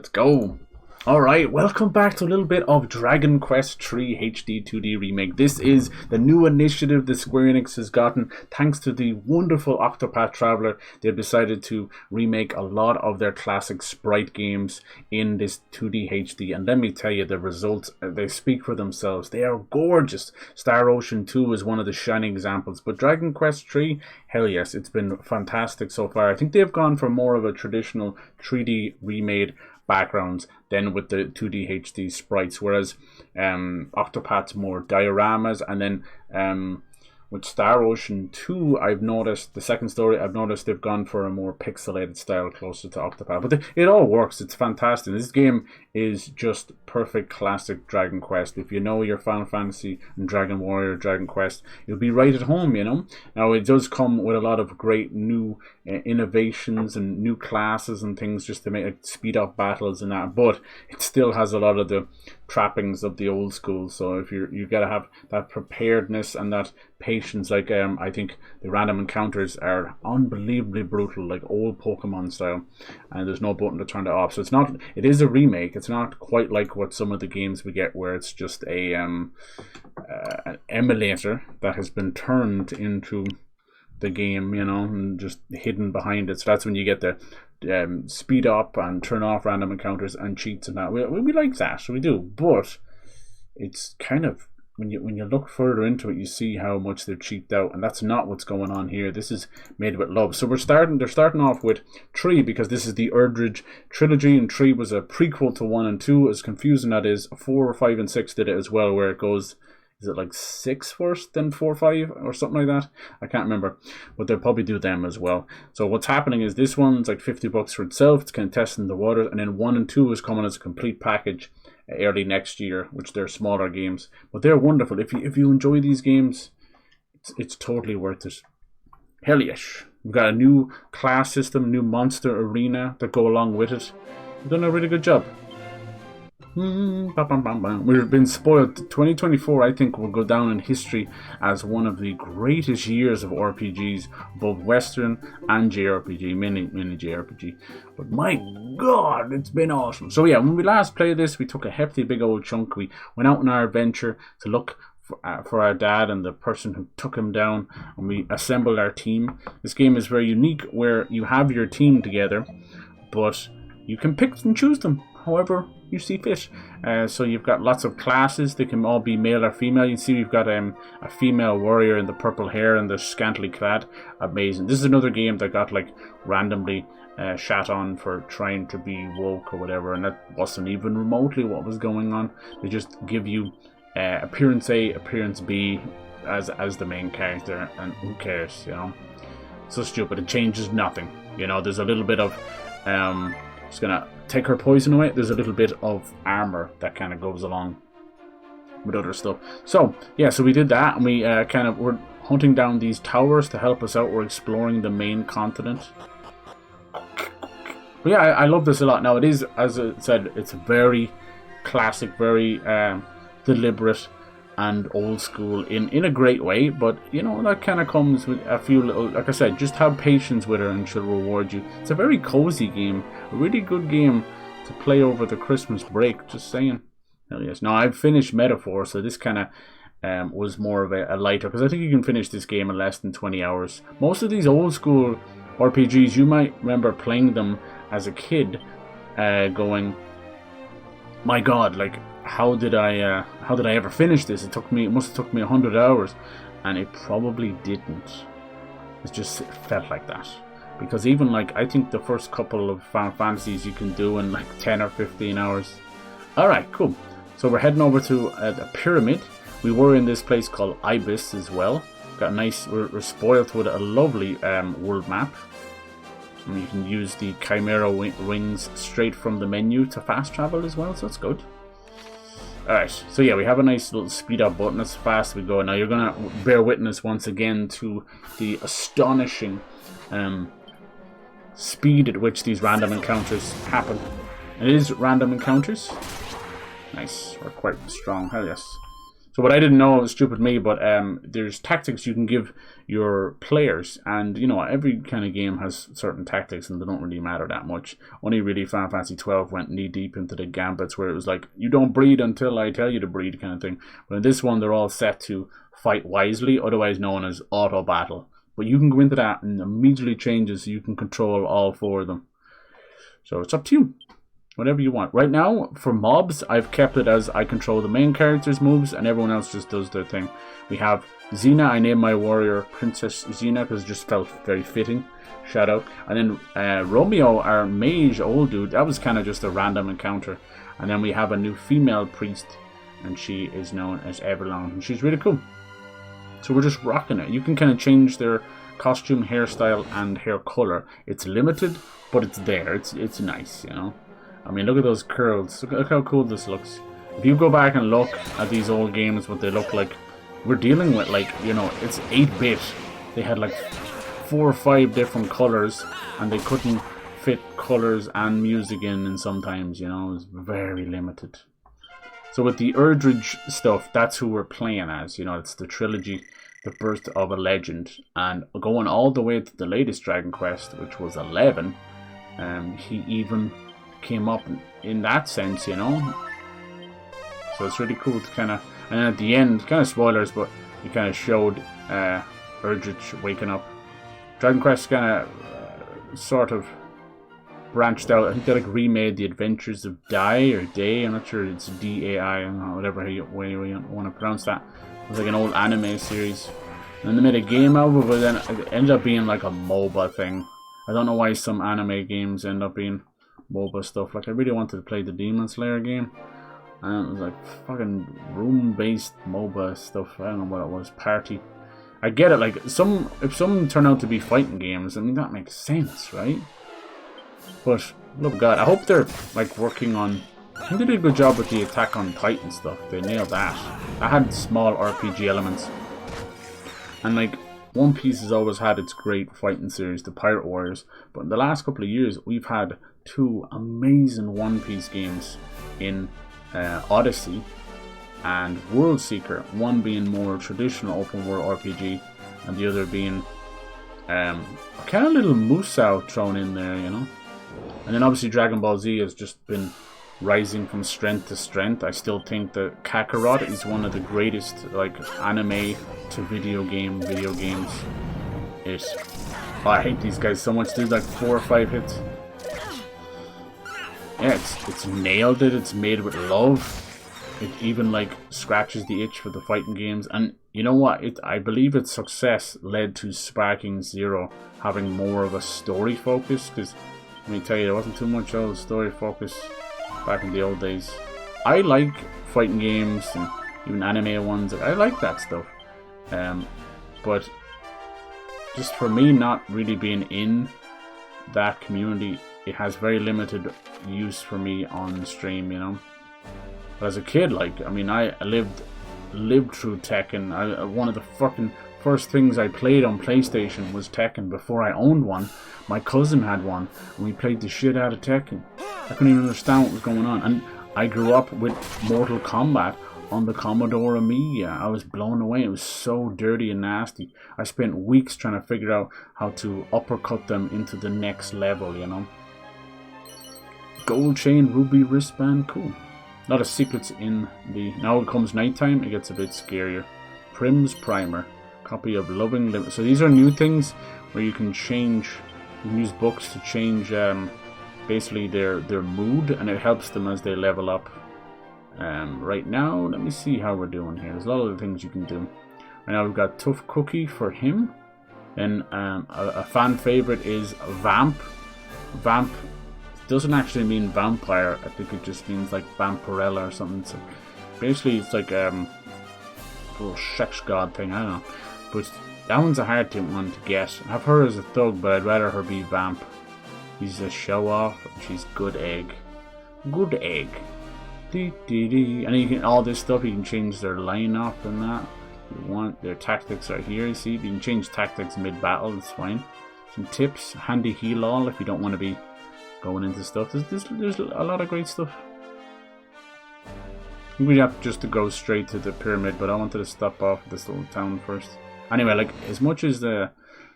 Let's go. Alright, welcome back to a little bit of Dragon Quest III HD-2D Remake. This is the new initiative that Square Enix has gotten. Thanks to the wonderful Octopath Traveler, they've decided to remake a lot of their classic sprite games in this 2D HD. And let me tell you, the results, they speak for themselves. They are gorgeous. Star Ocean 2 is one of the shining examples. But Dragon Quest III, hell yes, it's been fantastic so far. I think they've gone for more of a traditional 3D remade backgrounds than with the 2D HD sprites, whereas Octopath's more dioramas, and then with Star Ocean 2, I've noticed, the second story, I've noticed they've gone for a more pixelated style closer to Octopath. But it all works. It's fantastic. This game is just perfect classic Dragon Quest. If you know your Final Fantasy and Dragon Warrior, Dragon Quest, you'll be right at home, you know. Now, it does come with a lot of great new innovations and new classes and things just to make it speed up battles and that, but it still has a lot of the trappings of the old school. So if you gotta have that preparedness and that patience. Like I think the random encounters are unbelievably brutal, like old Pokemon style, and there's no button to turn it off. So it's not, it is a remake. It's not quite like what some of the games we get where it's just a an emulator that has been turned into the game, you know, and just hidden behind it. So that's when you get the speed up and turn off random encounters and cheats and that. We like that, we do, but it's kind of, when you look further into it, you see how much they've cheaped out, and that's not what's going on here. This is made with love. So they're starting off with 3 because this is the Erdrick trilogy, and 3 was a prequel to 1 and 2. As confusing that is, 4, 5, and 6 did it as well, where it goes, is it like 6 first, then 4, 5, or something like that? I can't remember, but they'll probably do them as well. So what's happening is this one's like $50 for itself. It's kind of testing the waters, and then 1 and 2 is coming as a complete package early next year, which they're smaller games, but they're wonderful. If you enjoy these games, it's totally worth it. Hell yes. We've got a new class system, new monster arena that go along with it. We've done a really good job. We've been spoiled. 2024, I think, will go down in history as one of the greatest years of RPGs, both Western and JRPG, mini JRPG. But my God, it's been awesome. So yeah, when we last played this, we took a hefty big old chunk. We went out on our adventure to look for our dad and the person who took him down, and we assembled our team. This game is very unique, where you have your team together, but you can pick and choose them however you see fit. So you've got lots of classes. They can all be male or female. You see we've got a female warrior in the purple hair and the scantily clad. Amazing. This is another game that got like randomly shat on for trying to be woke or whatever, and that wasn't even remotely what was going on. They just give you appearance A, appearance B as the main character, and who cares, you know? So stupid. It changes nothing, you know. There's a little bit of just gonna take her poison away. There's a little bit of armor that kind of goes along with other stuff. So yeah, so we did that, and we we're hunting down these towers to help us out. We're exploring the main continent. But yeah, I love this a lot. Now it is, as I said, it's very classic, very deliberate and old school in a great way, but you know, that kind of comes with a few little, like I said, just have patience with her and she'll reward you. It's a very cozy game, a really good game to play over the Christmas break, just saying. Hell yes. Now I've finished Metaphor, so this kind of was more of a lighter, because I think you can finish this game in less than 20 hours. Most of these old school RPGs, you might remember playing them as a kid, going, my God, like, how did I ever finish this? It must have took me 100 hours, and it probably didn't. It just felt like that, because even like, I think the first couple of Final Fantasies you can do in like 10 or 15 hours. Alright, cool. So we're heading over to the pyramid. We were in this place called Ibis as well. Got a nice, we're spoiled with a lovely world map. And you can use the Chimera wings straight from the menu to fast travel as well, so that's good. Alright, so yeah, we have a nice little speed up button as fast as we go. Now you're going to bear witness once again to the astonishing speed at which these random encounters happen. It is random encounters. Nice, we're quite strong, hell yes. So what I didn't know, stupid me, but there's tactics you can give your players, and you know every kind of game has certain tactics, and they don't really matter that much. Only really Final Fantasy 12 went knee deep into the gambits where it was like you don't breed until I tell you to breed kind of thing. But in this one, they're all set to fight wisely, otherwise known as auto battle. But you can go into that and immediately changes, so you can control all 4 of them. So it's up to you. Whatever you want. Right now, for mobs, I've kept it as I control the main character's moves and everyone else just does their thing. We have Xena. I named my warrior Princess Xena because it just felt very fitting. Shout out. And then Romeo, our mage old dude, that was kind of just a random encounter. And then we have a new female priest, and she is known as Everlong, and she's really cool. So we're just rocking it. You can kind of change their costume, hairstyle, and hair color. It's limited, but it's there. It's nice, you know. I mean, look at those curls. Look how cool this looks. If you go back and look at these old games, what they look like, we're dealing with, like, you know, it's 8-bit. They had like 4 or 5 different colors, and they couldn't fit colors and music in, and sometimes, you know, it was very limited. So with the Erdrick stuff, that's who we're playing as. You know, it's the trilogy, the birth of a legend, and going all the way to the latest Dragon Quest, which was 11. He even came up in that sense, you know. So it's really cool to kind of, and then at the end, kind of spoilers, but you kind of showed Erdrick waking up. Dragon Quest kind of sort of branched out. I think they like remade the Adventures of Dai or Day. I'm not sure, it's D-A-I, I don't know, whatever way you want to pronounce that. It was like an old anime series. And they made a game out of it, but then it ended up being like a MOBA thing. I don't know why some anime games end up being MOBA stuff. Like, I really wanted to play the Demon Slayer game, and it was like fucking room-based MOBA stuff. I don't know what it was. Party. I get it. Like, if some turn out to be fighting games, I mean, that makes sense, right? But look, God, I hope they're like working on. I think they did a good job with the Attack on Titan stuff. They nailed that. I had small RPG elements, and like One Piece has always had its great fighting series, the Pirate Warriors. But in the last couple of years, we've had 2 amazing One Piece games in Odyssey and World Seeker. One being more traditional open world RPG, and the other being kind of little Musou thrown in there, you know. And then obviously Dragon Ball Z has just been rising from strength to strength. I still think that Kakarot is one of the greatest like anime to video games. I hate these guys so much. There's like 4 or 5 hits. Yeah, it's nailed it. It's made with love. It even like scratches the itch for the fighting games. And you know what? I believe its success led to Sparking Zero having more of a story focus. Because let me tell you, there wasn't too much of a story focus back in the old days. I like fighting games and even anime ones. I like that stuff. But just for me not really being in that community, it has very limited use for me on stream, you know. But as a kid, like, I mean, I lived through Tekken. One of the fucking first things I played on PlayStation was Tekken before I owned one. My cousin had one, and we played the shit out of Tekken. I couldn't even understand what was going on. And I grew up with Mortal Kombat on the Commodore Amiga. I was blown away. It was so dirty and nasty. I spent weeks trying to figure out how to uppercut them into the next level, you know. Gold chain, ruby wristband, cool. A lot of secrets in the... Now it comes nighttime, it gets a bit scarier. Prim's Primer. Copy of Loving Limit. So these are new things where you can change... You can use books to change basically their mood, and it helps them as they level up. Right now, let me see how we're doing here. There's a lot of things you can do. Right now we've got Tough Cookie for him. Then a fan favorite is Vamp. Vamp doesn't actually mean vampire. I think it just means like vampirella or something. So basically it's like a little sex god thing, I don't know. But that one's a hard one to get. I have her as a thug, but I'd rather her be Vamp. He's a show off, and she's good egg. Good egg. And you can, all this stuff, you can change their line up and that. You want their tactics are here, you see. You can change tactics mid-battle, it's fine. Some tips, handy heal all if you don't want to be going into stuff. There's a lot of great stuff. think we have just to go straight to the pyramid, but I wanted to stop off at this little town first. Anyway, like, as much as the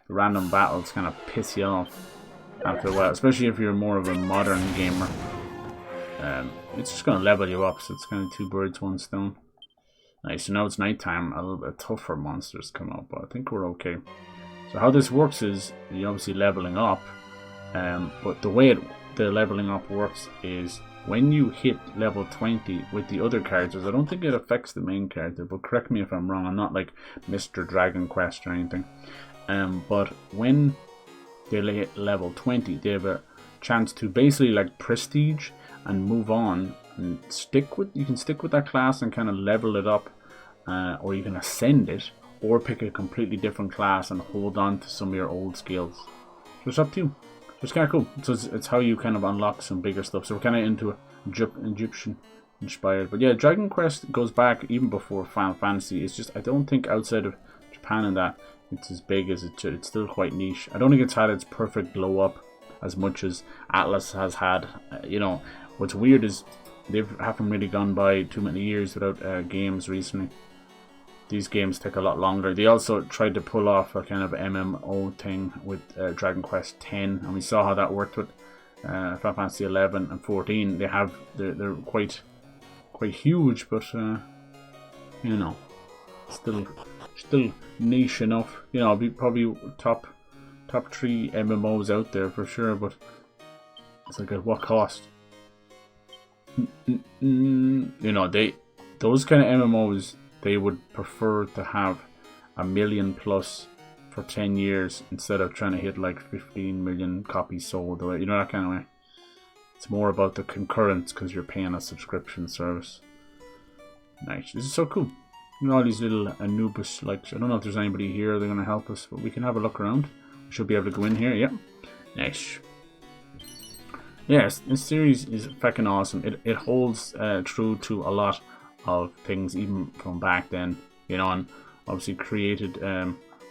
random battles kind of piss you off after a while, especially if you're more of a modern gamer, it's just going to level you up, so it's kind of 2 birds, 1 stone. Nice, so now it's nighttime, a little bit tougher monsters come out, but I think we're okay. So how this works is, you're obviously leveling up, but the way the leveling up works is, when you hit level 20 with the other characters, I don't think it affects the main character, but correct me if I'm wrong, I'm not like Mr. Dragon Quest or anything. But when they hit level 20, they have a chance to basically like prestige and move on and you can stick with that class and kind of level it up, or you can ascend it, or pick a completely different class and hold on to some of your old skills. So it's up to you. It's kind of cool. So it's how you kind of unlock some bigger stuff. So we're kind of into Egyptian inspired. But yeah, Dragon Quest goes back even before Final Fantasy. It's just, I don't think outside of Japan and that, it's as big as it should. It's still quite niche. I don't think it's had its perfect glow up as much as Atlas has had. You know, what's weird is they haven't really gone by too many years without games recently. These games take a lot longer. They also tried to pull off a kind of MMO thing with Dragon Quest X, and we saw how that worked with Final Fantasy 11 and 14. They're quite huge, but you know, still niche enough. You know, be probably top 3 MMOs out there for sure. But it's like, at what cost? You know, those kind of MMOs. They would prefer to have 1 million plus for 10 years instead of trying to hit like 15 million copies sold, or you know, that kind of way. It's more about the concurrence because you're paying a subscription service. Nice. This is so cool. You know, all these little Anubis, like, I don't know if there's anybody here they're going to help us, but we can have a look around. We should be able to go in here. Yep. Nice. Yes, this series is fucking awesome. It holds true to a lot of things even from back then, you know, and obviously created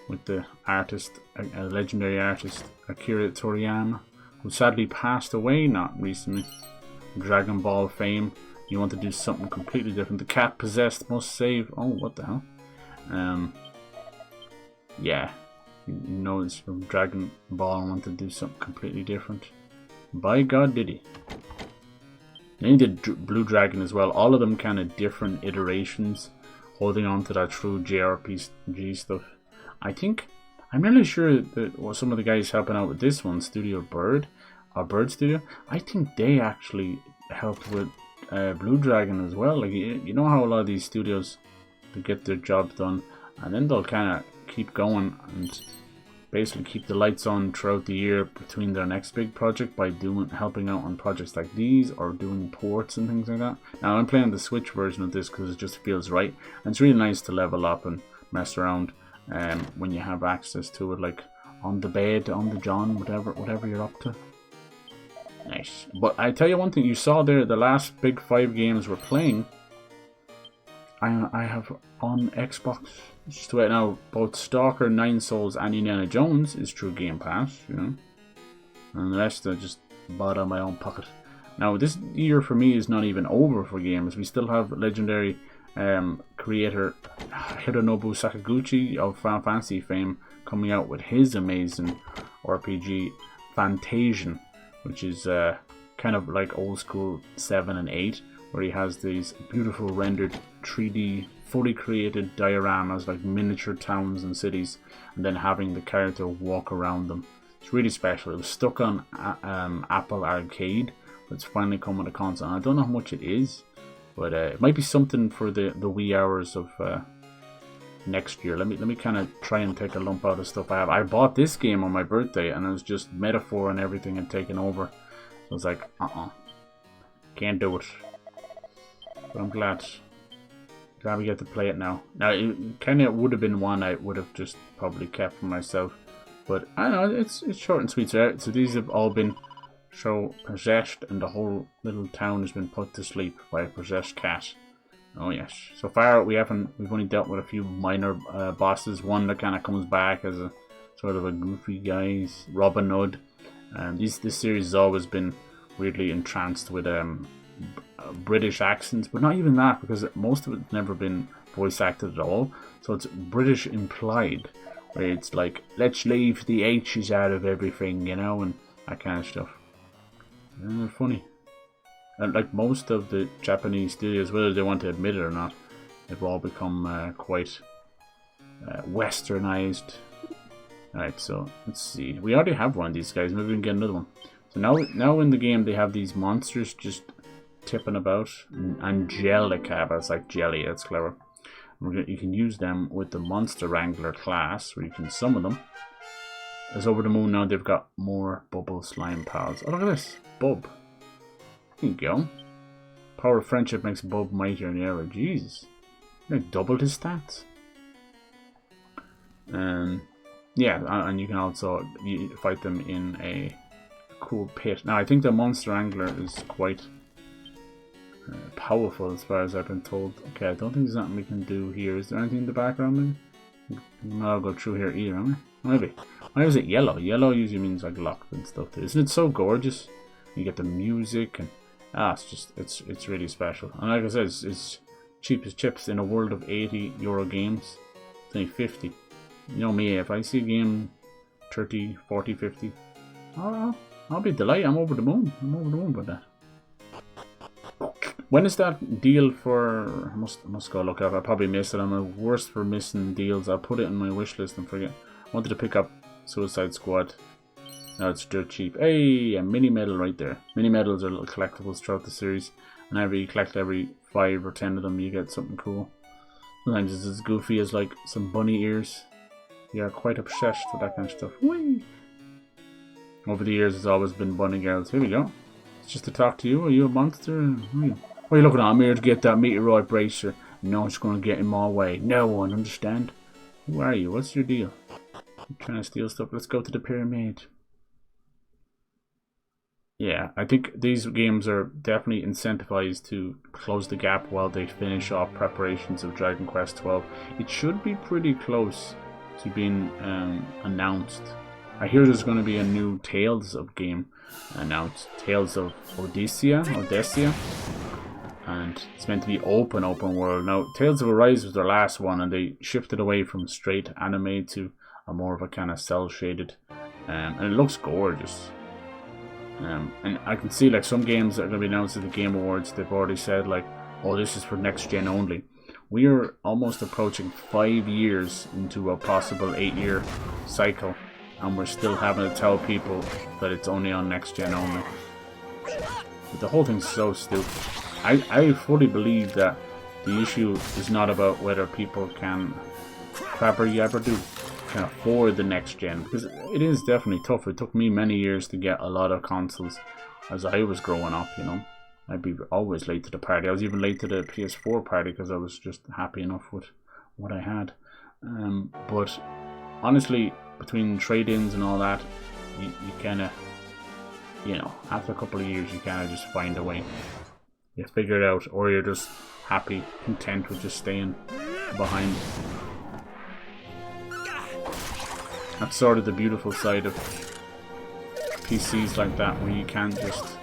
with the artist, a legendary artist, Akira Toriyama, who sadly passed away not recently. Dragon Ball fame. You want to do something completely different. The cat possessed must save. Oh, what the hell? Yeah, you know, it's from Dragon Ball and want to do something completely different. By God, did he? And he did Blue Dragon as well. All of them kind of different iterations, holding on to that true JRPG stuff. I'm really sure that some of the guys helping out with this one, Studio Bird, or Bird Studio, I think they actually helped with Blue Dragon as well. Like, you know how a lot of these studios, they get their job done, and then they'll kind of keep going and basically keep the lights on throughout the year between their next big project by helping out on projects like these or doing ports and things like that. Now I'm playing the Switch version of this because it just feels right, and it's really nice to level up and mess around when you have access to it, like on the bed, on the john, whatever you're up to. Nice. But I tell you one thing, you saw there the last big 5 games we're playing, I have on Xbox just right now, both Stalker, 9 Souls and Indiana Jones is through Game Pass, you know, and the rest I just bought out of my own pocket. Now this year for me is not even over for games. We still have legendary creator Hironobu Sakaguchi of Final Fantasy fame coming out with his amazing RPG Fantasian, which is kind of like old school 7 and 8, where he has these beautiful rendered 3D fully created dioramas like miniature towns and cities, and then having the character walk around them. It's really special. It was stuck on Apple Arcade, but it's finally coming to console. And I don't know how much it is, but it might be something for the wee hours of next year. Let me kind of try and take a lump out of stuff I have. I bought this game on my birthday, and it was just metaphor and everything had taken over. So I was like, can't do it. But I'm glad we get to play it now. Now, it kind of would have been one I would have just probably kept for myself. But I don't know, it's short and sweet. So these have all been possessed, and the whole little town has been put to sleep by a possessed cat. Oh yes. So far we've only dealt with a few minor bosses. One that kind of comes back as a sort of a goofy guy, Robin Hood. This series has always been weirdly entranced with British accents, but not even that, because most of it's never been voice acted at all. So it's British implied, where it's like, let's leave the H's out of everything, you know, and that kind of stuff. And they're funny. And like most of the Japanese studios, whether they want to admit it or not, they've all become quite westernized. Alright, so let's see. We already have one of these guys. Maybe we can get another one. So now in the game they have these monsters just tipping about. Angelica, it's like jelly. That's clever. You can use them with the Monster Wrangler class, where you can summon them. As Over the Moon now, they've got more bubble slime pals. Oh, look at this. Bub. There you go. Power of friendship makes Bub mightier in the era. Jesus. Like doubled his stats. Yeah, and you can also fight them in a cool pit. Now, I think the Monster Wrangler is quite powerful as far as I've been told. Okay, I don't think there's nothing we can do here. Is there anything in the background maybe? I'll go through here either, am I? Maybe. Why is it yellow? Yellow usually means like locked and stuff. Isn't it so gorgeous? You get the music and it's really special. And like I said, it's cheap as chips in a world of €80 games. It's only 50. You know me, if I see a game 30, 40, 50, I'll be delighted. I'm over the moon. I'm over the moon with that. When is that deal for... I must go look up. I probably missed it. I'm the worst for missing deals. I'll put it in my wish list and forget. I wanted to pick up Suicide Squad. Now it's dirt cheap. Hey, a mini medal right there. Mini medals are little collectibles throughout the series. And you collect every 5 or 10 of them, you get something cool. Sometimes it's as goofy as like some bunny ears. You are quite obsessed with that kind of stuff. Whee! Over the years, it's always been bunny girls. Here we go. It's just to talk to you. Are you a monster? Why are you looking at? I'm here to get that meteorite bracer. No one's going to get in my way. No one, understand? Who are you? What's your deal? I'm trying to steal stuff. Let's go to the pyramid. Yeah, I think these games are definitely incentivized to close the gap while they finish off preparations of Dragon Quest XII. It should be pretty close to being announced. I hear there's going to be a new Tales of game announced. Tales of Odysseia, and it's meant to be open world. Now, Tales of Arise was their last one, and they shifted away from straight anime to a more of a kind of cel-shaded, and it looks gorgeous. And I can see like some games that are going to be announced at the Game Awards, they've already said like, oh, this is for next gen only. We are almost approaching 5 years into a possible 8-year cycle, and we're still having to tell people that it's only on next gen only. But the whole thing's so stupid. I fully believe that the issue is not about whether people can can afford the next gen, because it is definitely tough. It took me many years to get a lot of consoles as I was growing up, you know. I'd be always late to the party. I was even late to the PS4 party because I was just happy enough with what I had. But honestly, between trade-ins and all that, you kind of, you know, after a couple of years, you kind of just find a way. You figure it out, or you're just happy, content with just staying behind. That's sort of the beautiful side of PCs like that, where you can't just,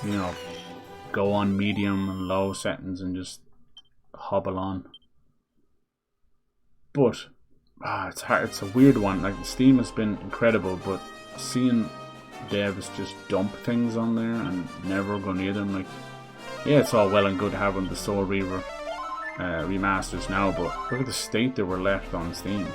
you know, go on medium and low settings and just hobble on. But it's hard. It's a weird one. Like, Steam has been incredible, but seeing devs just dump things on there and never go near them, like, yeah, it's all well and good having the Soul Reaver remasters now, but look at the state they were left on Steam.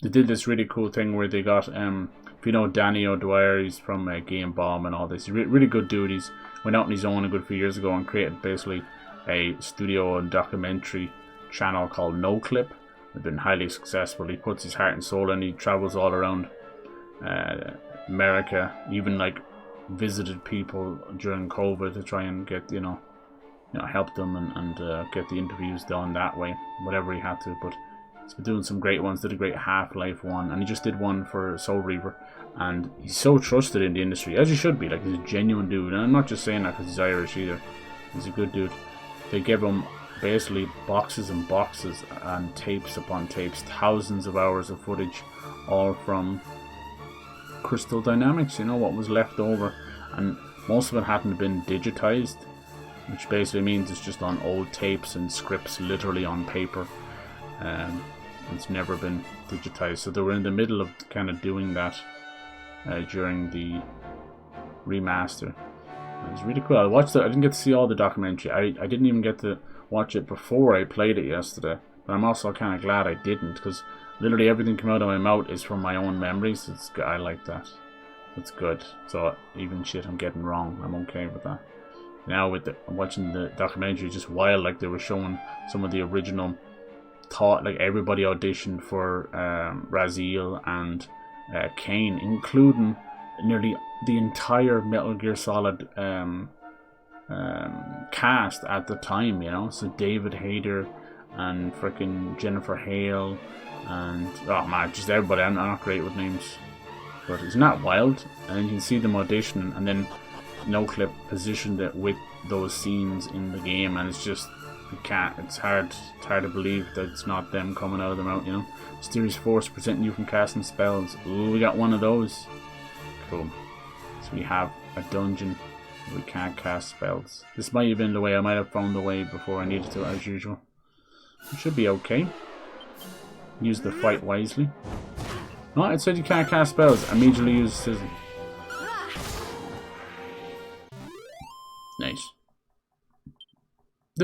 They did this really cool thing where they got, if you know Danny O'Dwyer, he's from Game Bomb and all this. He's really good dude. He's went out on his own a good few years ago and created basically a studio and documentary channel called No Clip. It's been highly successful. He puts his heart and soul in. He travels all around America, even like visited people during COVID to try and get, you know help them and get the interviews done that way, whatever he had to. But he's been doing some great ones. Did a great Half-Life one, and he just did one for Soul Reaver, and he's so trusted in the industry, as he should be. Like, he's a genuine dude, and I'm not just saying that because he's Irish either. He's a good dude. They give him basically boxes and boxes and tapes upon tapes, thousands of hours of footage, all from crystal dynamics, you know, what was left over, and most of it hadn't been digitized, which basically means it's just on old tapes and scripts, literally on paper. It's never been digitized, so they were in the middle of kind of doing that during the remaster. It was really cool. I watched it. I didn't get to see all the documentary. I didn't even get to watch it before I played it yesterday, but I'm also kind of glad I didn't, because literally everything coming out of my mouth is from my own memories. I like that. It's good. So even shit I'm getting wrong, I'm okay with that. Now with watching the documentary, just wild, like they were showing some of the original thought, like everybody auditioned for Raziel and Kane, including nearly the entire Metal Gear Solid cast at the time, you know. So David Hayter and freaking Jennifer Hale and oh man, just everybody. I'm not great with names, but isn't that wild? And you can see them auditioning, and then NoClip positioned it with those scenes in the game, and it's just it's hard to believe that it's not them coming out of the mouth, you know. Mysterious force preventing you from casting spells. Ooh, we got one of those. Cool. So we have a dungeon where we can't cast spells. This might have been the way. I might have found the way before I needed to, as usual. It should be okay. Use the fight wisely. No, it said you can't cast spells. Immediately use Sizzle. Nice. I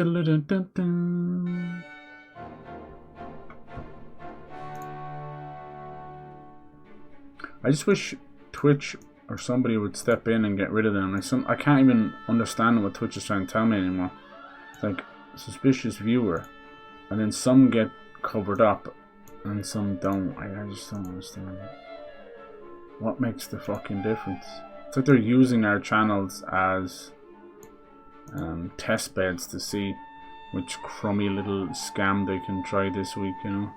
just wish Twitch or somebody would step in and get rid of them. Like I can't even understand what Twitch is trying to tell me anymore. It's like suspicious viewer, and then some get covered up and some don't. I just don't understand it. What makes the fucking difference? It's like they're using our channels as test beds to see which crummy little scam they can try this week, you know.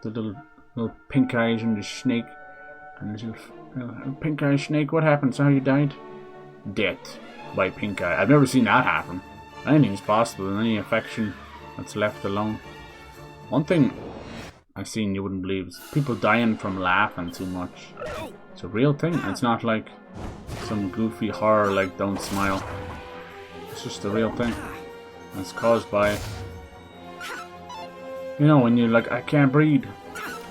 The little pink eyes and the snake. And the little pink eye snake, what happened? So how you died? Death by pink eye. I've never seen that happen. Anything's possible in any affection that's left alone. One thing I've seen you wouldn't believe is people dying from laughing too much. It's a real thing. It's not like some goofy horror like Don't Smile. It's just a real thing. And it's caused by, you know, when you're like, I can't breathe.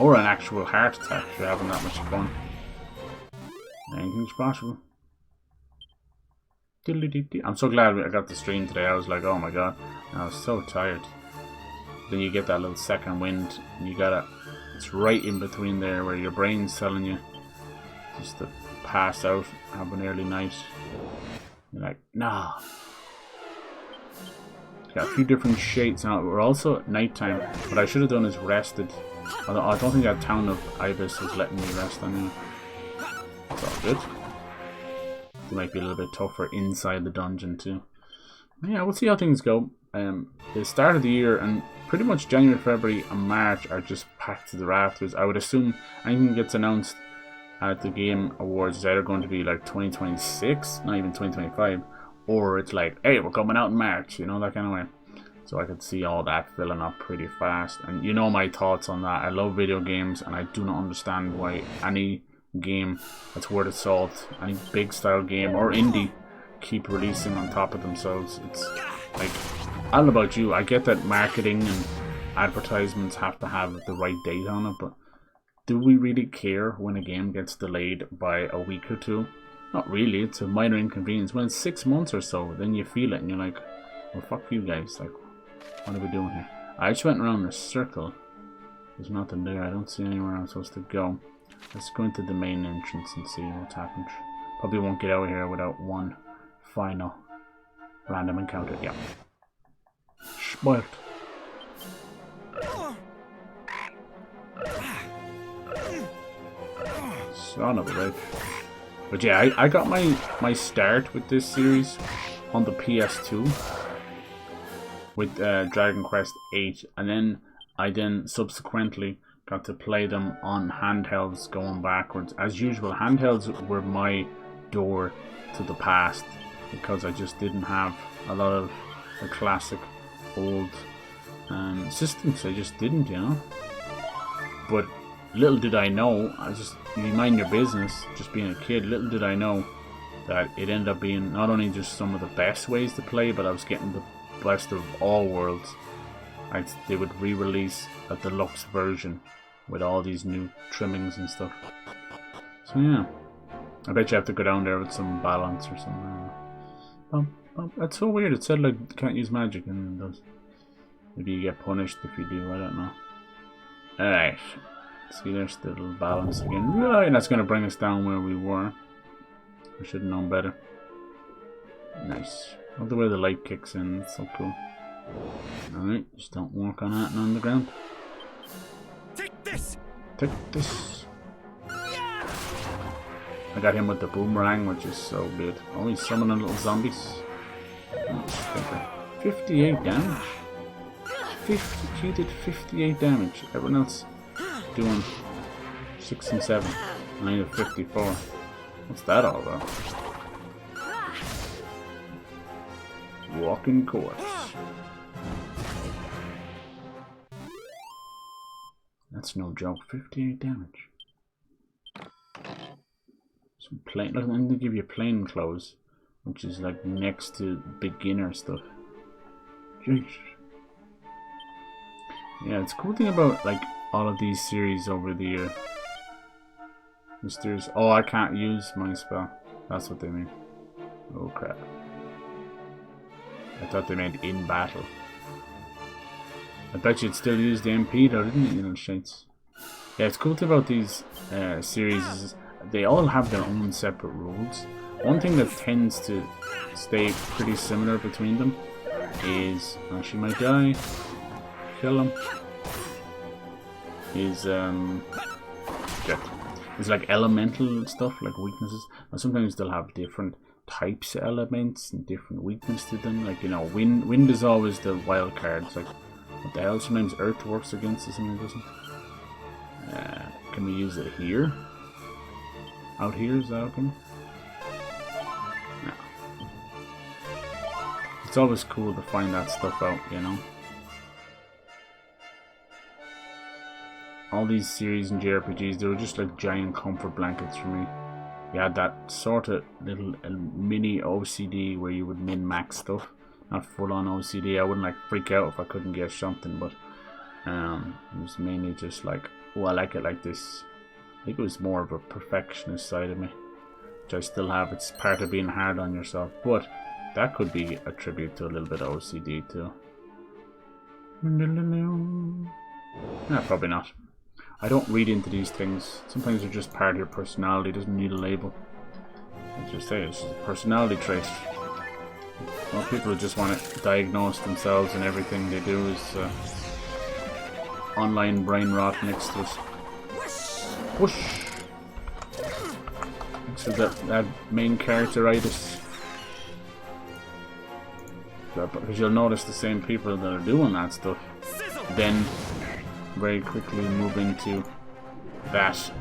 Or an actual heart attack if you're having that much fun. Anything's possible. I'm so glad I got the stream today. I was like, oh my god. I was so tired. Then you get that little second wind, and you gotta, it's right in between there where your brain's telling you just to pass out, have an early night. You're like, nah. Got a few different shades now. We're also at nighttime. What I should have done is rested. Although I don't think that town of Ibis is letting me rest on you. It's all good. It might be a little bit tougher inside the dungeon too. Yeah, we'll see how things go. The start of the year and pretty much January, February and March are just packed to the rafters. I would assume anything gets announced at the Game Awards is either going to be like 2026, not even 2025, or it's like, hey, we're coming out in March, you know, that kind of way. So I could see all that filling up pretty fast. And you know my thoughts on that. I love video games, and I do not understand why any game that's worth its salt, any big style game or indie, keep releasing on top of themselves. It's like, I don't know about you, I get that marketing and advertisements have to have the right date on it, but do we really care when a game gets delayed by a week or two? Not really. It's a minor inconvenience. When it's 6 months or so, then you feel it and you're like, well, fuck you guys, like, what are we doing here? I just went around in a circle. There's nothing there. I don't see anywhere I'm supposed to go. Let's go into the main entrance and see what's happened. Probably won't get out of here without one final random encounter. Yeah. Spoiled. Son of a bitch. But yeah, I got my start with this series on the PS2 with Dragon Quest 8, and then I subsequently got to play them on handhelds going backwards. As usual, handhelds were my door to the past because I just didn't have a lot of the classic old systems. I just didn't, you know. But little did I know, you mind your business, just being a kid. Little did I know that it ended up being not only just some of the best ways to play, but I was getting the best of all worlds. Like, they would re-release a deluxe version with all these new trimmings and stuff. So yeah, I bet you have to go down there with some balance or something. That's so weird. It said like you can't use magic, and it does. Maybe you get punished if you do. I don't know. All right. See, there's the little balance again. Right, that's gonna bring us down where we were. I should have known better. Nice. Love the way the light kicks in. It's so cool. Alright, just don't walk on that and on the ground. Take this! Take this. I got him with the boomerang, which is so good. Oh, he's summoning little zombies. 58 damage. He did 58 damage. Everyone else doing 6 and 7. And I did 54. What's that all about? Walking course. That's no joke. 58 damage. Some plain. I'm going to give you plain clothes, which is like next to beginner stuff. Jeez. Yeah, it's a cool thing about like all of these series over the year. Mysterious. Oh, I can't use my spell. That's what they mean. Oh crap. I thought they meant in battle. I bet you'd still use the MP though, didn't you, little shades? Yeah, it's cool thing about these series is they all have their own separate rules. One thing that tends to stay pretty similar between them is, she might die, kill him, is it's like elemental stuff, like weaknesses. And sometimes they'll have different types of elements and different weakness to them. Like, you know, wind is always the wild card. It's like, what the hell? Sometimes earth works against it, sometimes it doesn't. Can we use it here? Out here, is that okay? No. It's always cool to find that stuff out, you know? All these series and JRPGs, they were just like giant comfort blankets for me. You had that sort of little mini OCD where you would min-max stuff. Not full-on OCD. I wouldn't like freak out if I couldn't get something, but it was mainly just like, oh, I like it like this. I think it was more of a perfectionist side of me, which I still have. It's part of being hard on yourself, but that could be a tribute to a little bit of OCD too. Nah, probably not. I don't read into these things. Sometimes they're just part of your personality. It doesn't need a label. I just say it's a personality trait. Well, people just want to diagnose themselves, and everything they do is online brain rot next to it. Whoosh! Next to that main characteritis. Because you'll notice the same people that are doing that stuff then very quickly move into that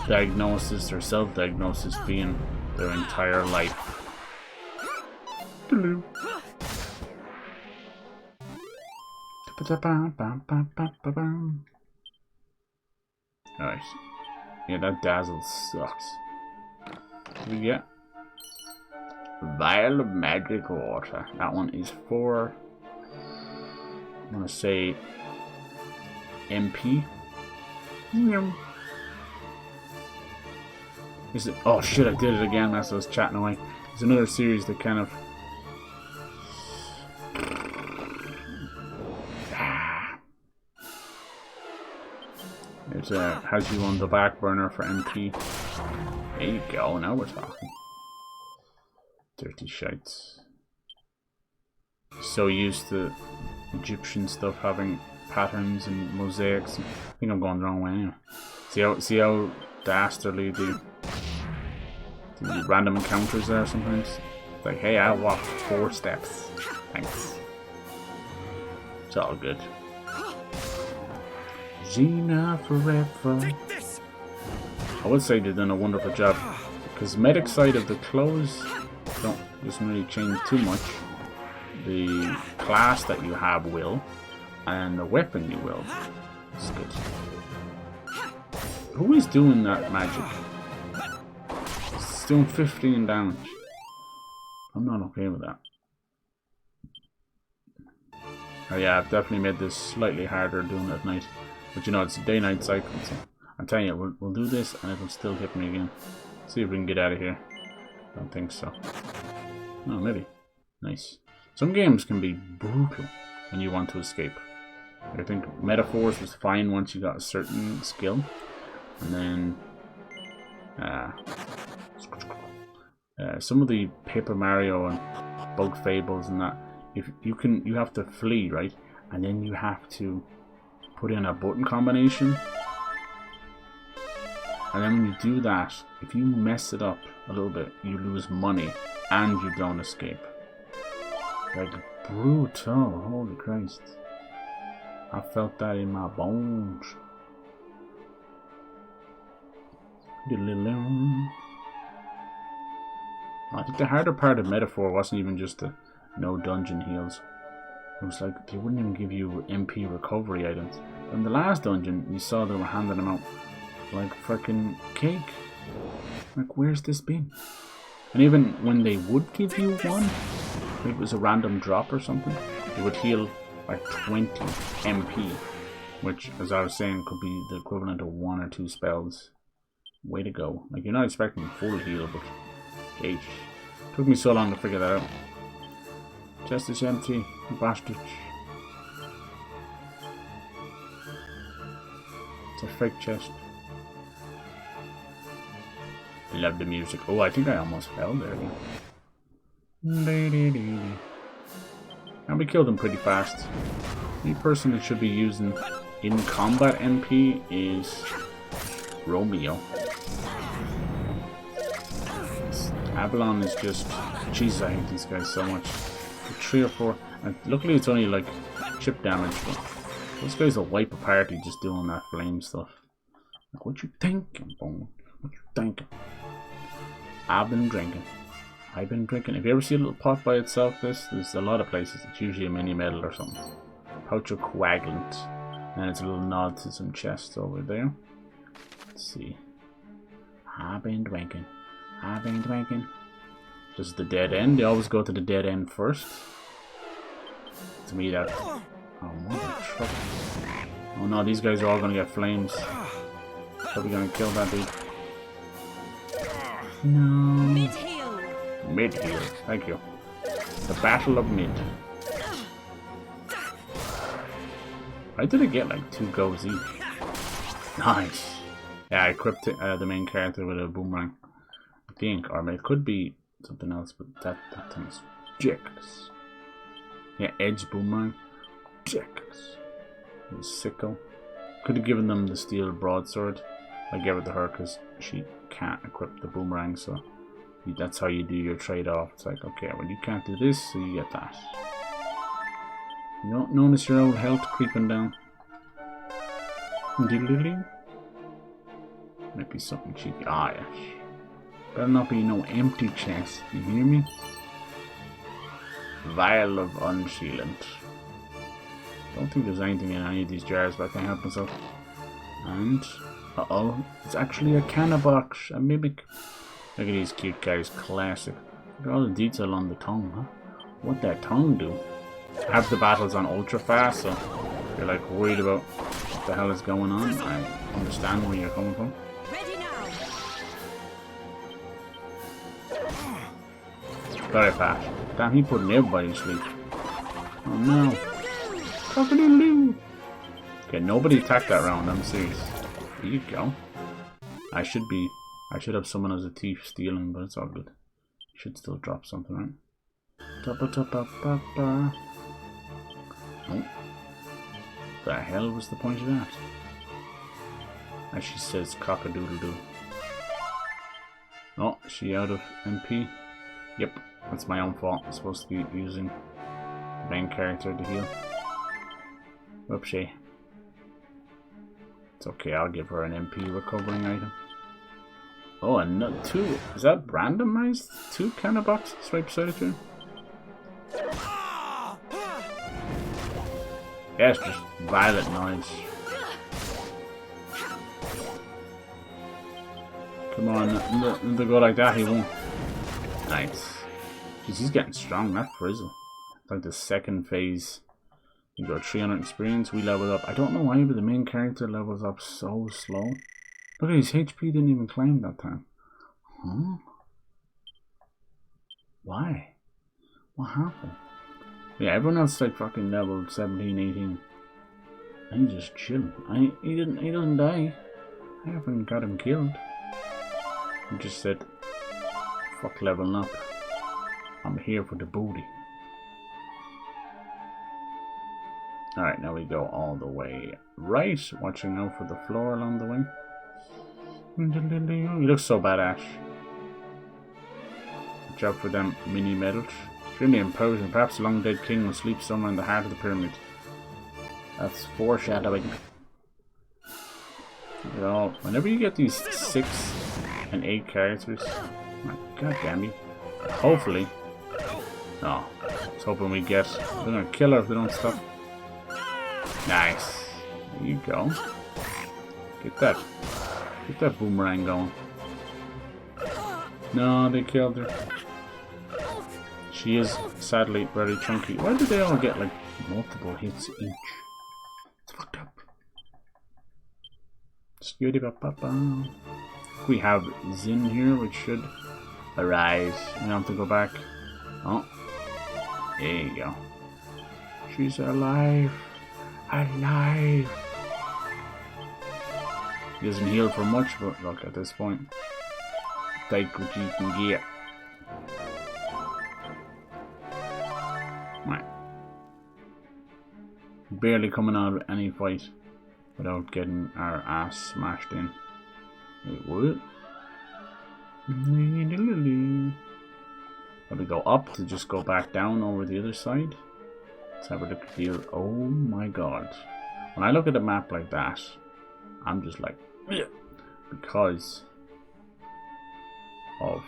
diagnosis or self-diagnosis being their entire life. Alright. Yeah, that dazzle sucks. What do we get? Vial of magic water. That one is for, I'm gonna say, MP. Is it? Oh shit! I did it again. As I was chatting away. There's another series that kind of. It has you on the back burner for MP. There you go. Now we're talking. Dirty shites. So used to Egyptian stuff having patterns and mosaics. I think I'm going the wrong way anyway. See how dastardly the random encounters are sometimes? It's like, hey, I walked 4 steps. Thanks. It's all good. Xena forever. I would say they've done a wonderful job. The cosmetic side of the clothes doesn't really change too much. The class that you have will, and the weapon you will. It's good. Who is doing that magic? It's doing 15 damage. I'm not okay with that. Oh yeah, I've definitely made this slightly harder doing it at night. But you know, it's a day-night cycle, so I'm telling you, we'll do this and it'll still hit me again. See if we can get out of here. Don't think so. Oh, maybe. Nice. Some games can be brutal when you want to escape. I think Metaphors was fine once you got a certain skill. And then some of the Paper Mario and Bug Fables and that, if you have to flee, right? And then you have to put in a button combination. And then when you do that, if you mess it up a little bit, you lose money and you don't escape. Like, brutal, holy Christ. I felt that in my bones. I think the harder part of Metaphor wasn't even just the no dungeon heals. It was like they wouldn't even give you MP recovery items. In the last dungeon, you saw they were handing them out like freaking cake. Like, where's this been? And even when they would give you one, it was a random drop or something, it would heal like 20 MP, which, as I was saying, could be the equivalent of 1 or 2 spells. Way to go. Like, you're not expecting full heal, but H. Took me so long to figure that out. Chest is empty, you bastard. It's a fake chest. I love the music. Oh, I think I almost fell there again. And we killed him pretty fast. The person that should be using in combat MP is Romeo. Avalon is just... Jesus, I hate these guys so much. 3 or 4... And luckily it's only like chip damage, but those guys will wipe a party just doing that flame stuff. Like, what you thinking, Bone? What you thinking? I've been drinking. If you ever see a little pot by itself, there's a lot of places. It's usually a mini medal or something. Pouch of coagulant. And it's a little nod to some chests over there. Let's see. I've been drinking. This is the dead end. They always go to the dead end first. To me, that... Oh, mother truck. Oh no, these guys are all gonna get flames. Probably gonna kill that dude. No. Mid heal. Thank you. The Battle of Mid. I did get like 2 goes each. Nice. Yeah, I equipped the main character with a boomerang. I think, or it could be something else, but that thing is ridiculous. Yeah, edge boomerang. Ridiculous. Sickle. Could have given them the steel broadsword. I gave it to her because she can't equip the boomerang, so that's how you do your trade-off. It's like, okay, well, you can't do this, so you get that. You don't notice your old health creeping down. Might be something cheeky. Ah, yes. Better not be no empty chest. You hear me? Vial of Unsealant. Don't think there's anything in any of these jars, but I can't help myself. And, uh-oh, it's actually a canna box, a mimic. Look at these cute guys, classic. Look at all the detail on the tongue, huh? What that tongue do? I have the battles on ultra fast, so if you're like worried about what the hell is going on, I understand where you're coming from. Ready now. Very fast. Damn, he putting everybody to sleep. Oh no. Cock-a-doodle-doo. Okay, nobody attacked that round, I'm serious. There you go. I should have someone as a thief stealing, but it's all good. Should still drop something, right? Oh. The hell was the point of that? As she says, cock-a-doodle-doo. Oh, she out of MP? Yep, that's my own fault. I'm supposed to be using the main character to heal. Whoopsie. It's okay, I'll give her an MP recovering item. Oh, and no, 2. Is that randomized? 2 canna boxes right beside each other? Yeah, it's just violent noise. Come on, let go like that, he won't. Nice. Jeez, he's getting strong, that Frizzle. It's like the second phase. You got 300 experience, we level up. I don't know why, but the main character levels up so slow. Look at his HP didn't even climb that time. Huh? Why? What happened? Yeah, everyone else like fucking level 17, 18. And he's just chilling. He doesn't die. I haven't got him killed. He just said, fuck leveling up. I'm here for the booty. Alright, now we go all the way right. Watching out for the floor along the way. You look so badass. Good job for them mini medals. Extremely imposing. Perhaps the long dead king will sleep somewhere in the heart of the pyramid. That's foreshadowing. You know, whenever you get these 6 and 8 characters, my god damn you. Hopefully. No. I was hoping we get. They're gonna kill her if they don't stop. Nice. There you go. Get that boomerang going. No, they killed her. She is sadly very chunky. Why do they all get like multiple hits each? It's fucked up. We have Zin here, which should arise. We don't have to go back. Oh, there you go. She's alive. Alive. He doesn't heal for much, but look at this point. Take what you can get. Right. Barely coming out of any fight without getting our ass smashed in. Wait, what? Gotta go up to just go back down over the other side. Let's have a look here. Oh my god. When I look at a map like that, I'm just like, ugh, because of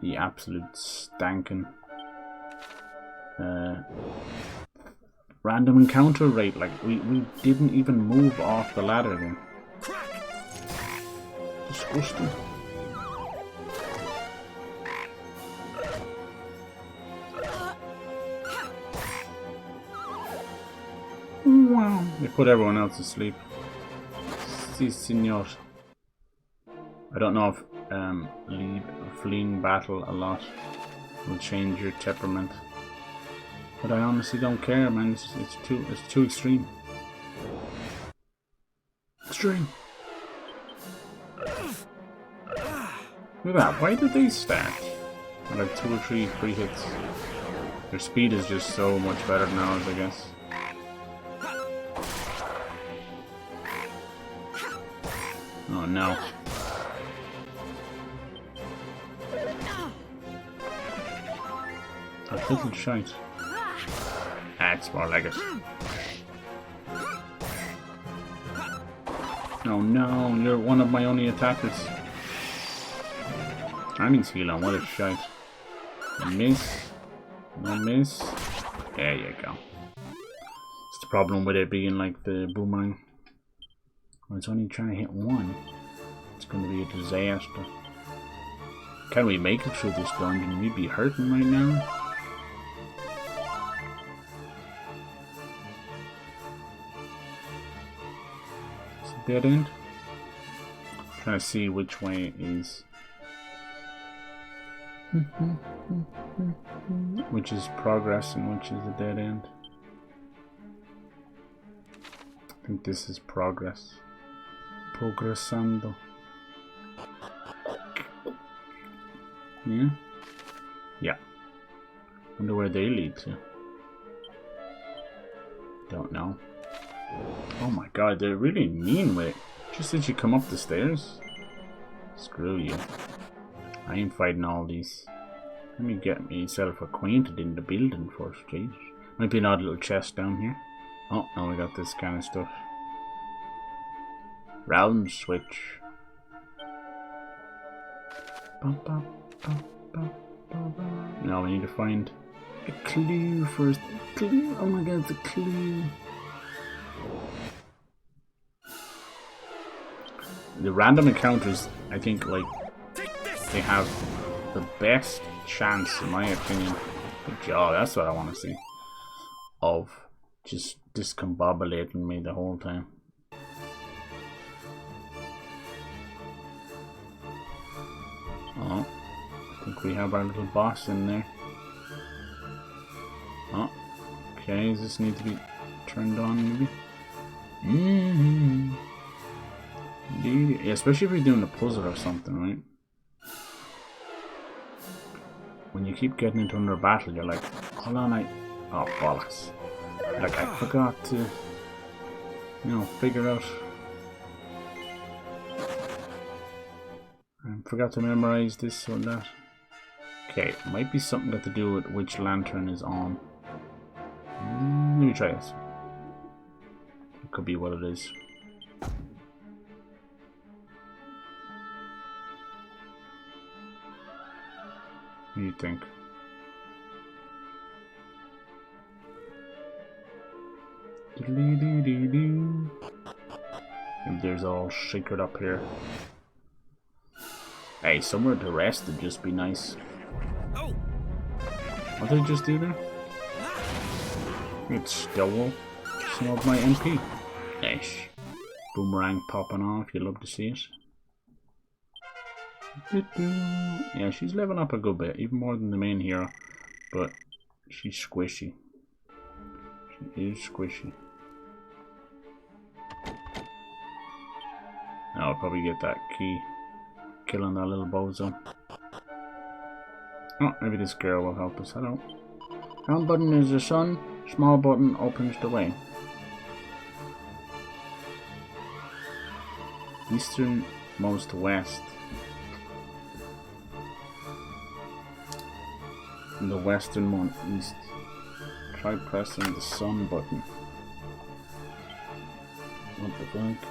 the absolute stankin' random encounter rate. Like, we didn't even move off the ladder then. Disgusting. Wow. They put everyone else to sleep. Si, senor. I don't know if fleeing battle a lot will change your temperament, but I honestly don't care, man. It's too extreme. Extreme. Look at that. Why did they start at like 2 or 3 free hits? Their speed is just so much better than ours, I guess. Oh no. That little shite. That's more like it. Oh no, you're one of my only attackers. I need heal on, what a shite. Miss. No miss. There you go. It's the problem with it being like the boomerang. When it's only trying to hit one, it's going to be a disaster. Can we make it through this dungeon? We'd be hurting right now. It's a dead end. I'm trying to see which way is. Which is progress and which is a dead end. I think this is progress. Progressando. Yeah? Yeah. Wonder where they lead to. Don't know. Oh my god, they're really mean with it. Just since you come up the stairs. Screw you. I ain't fighting all these. Let me get myself acquainted in the building first, jeez. Might be an odd little chest down here. Oh, now we got this kind of stuff. Realm switch. Now we need to find a clue first. A clue? Oh my god, it's a clue. the random encounters, I think, like, they have the best chance, in my opinion. Oh, that's what I want to see. Of just discombobulating me the whole time. Oh, I think we have our little boss in there. Oh, okay, does this need to be turned on maybe? Yeah, especially if you're doing a puzzle or something, right? When you keep getting into another battle, you're like, hold on, oh, bollocks. Like, I forgot to, you know, figure out. I forgot to memorize this or that. Okay, might be something got to do with which lantern is on. Let me try this. It could be what it is. What do you think? If there's all shakered up here. Hey, somewhere to rest would just be nice. What did I just do there? It stole some of my MP. Nice. Boomerang popping off, you love to see it. Yeah, she's leveling up a good bit, even more than the main hero. But she's squishy. She is squishy. I'll probably get that key. Killing that little bozo. Oh, maybe this girl will help us. Hello. Round button is the sun. Small button opens the way. Easternmost west. And the westernmost east. Try pressing the sun button. What the fuck?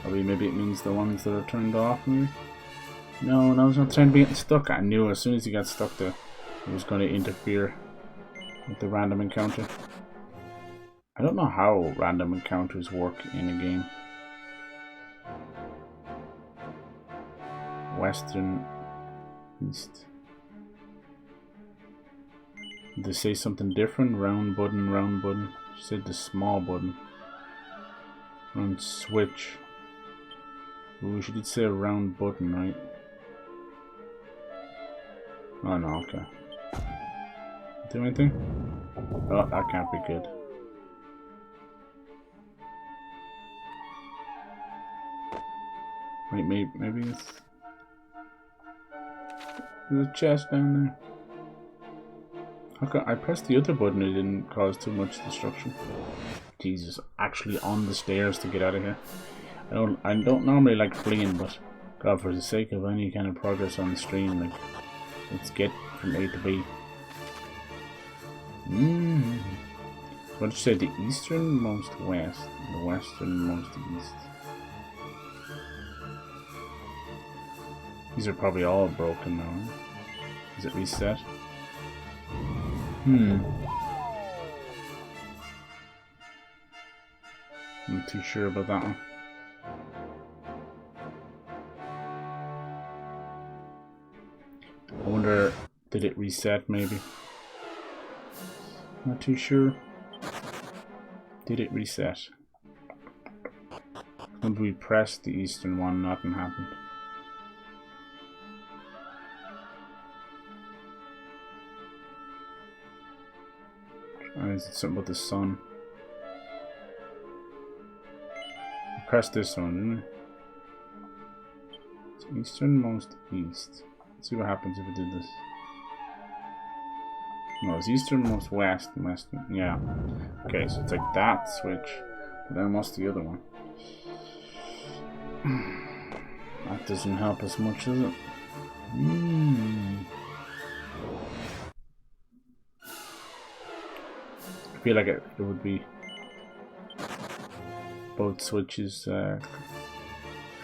Probably maybe it means the ones that are turned off maybe? No, I was not trying to be getting stuck. I knew as soon as he got stuck there, it was going to interfere with the random encounter. I don't know how random encounters work in a game. Western East. Did they say something different? Round button, round button. She said the small button. Round switch. Ooh, she did say a round button, right? Oh no, okay. Do anything? Oh, that can't be good. Wait, maybe it's... There's a chest down there. Okay, I pressed the other button, it didn't cause too much destruction. Jesus, actually on the stairs to get out of here. I don't normally like fleeing, but God, for the sake of any kind of progress on the stream, like, let's get from A to B. What did you say? The easternmost west, the westernmost east. These are probably all broken now. Is it reset? I'm not too sure about that one. I wonder, did it reset maybe? Not too sure. Did it reset? When we pressed the eastern one, nothing happened. Is it something about the sun? I pressed this one, didn't I? It's easternmost east. Let's see what happens if I did this. No, it's easternmost west and western. Yeah. Okay, so it's like that switch. But then what's the other one? That doesn't help us much, does it? I feel like it would be both switches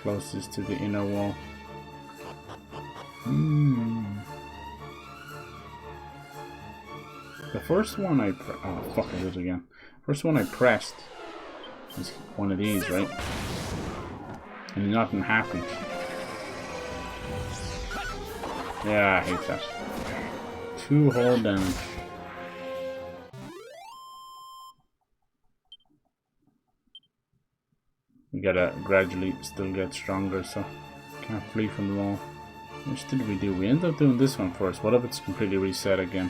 closest to the inner wall. The first one oh fuck, I did it again. First one I pressed was one of these, right? And nothing happened. Yeah, I hate that. 2 whole damage. We gotta gradually still get stronger, so can't flee from the wall. Which did we do? We ended up doing this one first. What if it's completely reset again?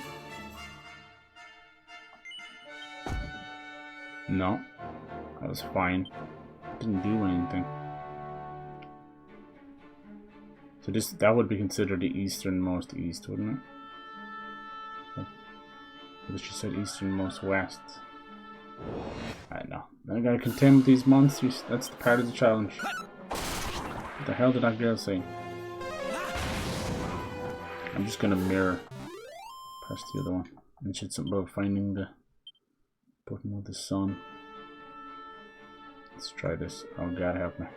No. That was fine. Didn't do anything. So that would be considered the easternmost east, wouldn't it? But she said easternmost west. I know. I gotta contend with these monsters. That's the part of the challenge. What the hell did that girl say? I'm just gonna mirror. Press the other one. And shit, something about finding the button of the sun. Let's try this. Oh God help me.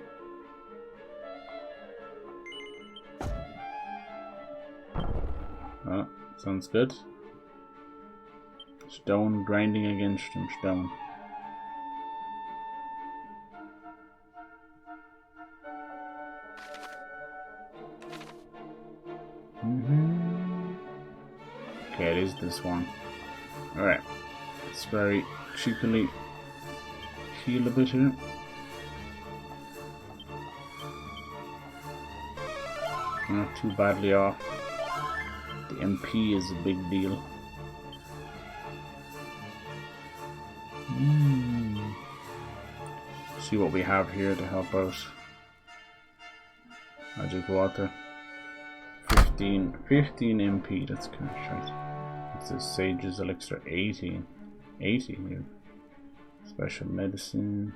Oh, sounds good. Stone grinding against him, stone. Okay, it is this one. Alright. Let's very cheekily heal a bit here. Not too badly off. The MP is a big deal. See what we have here to help out. Magic water. 15 MP, that's kind of shite. It's a Sage's Elixir, 18 here. Special medicine.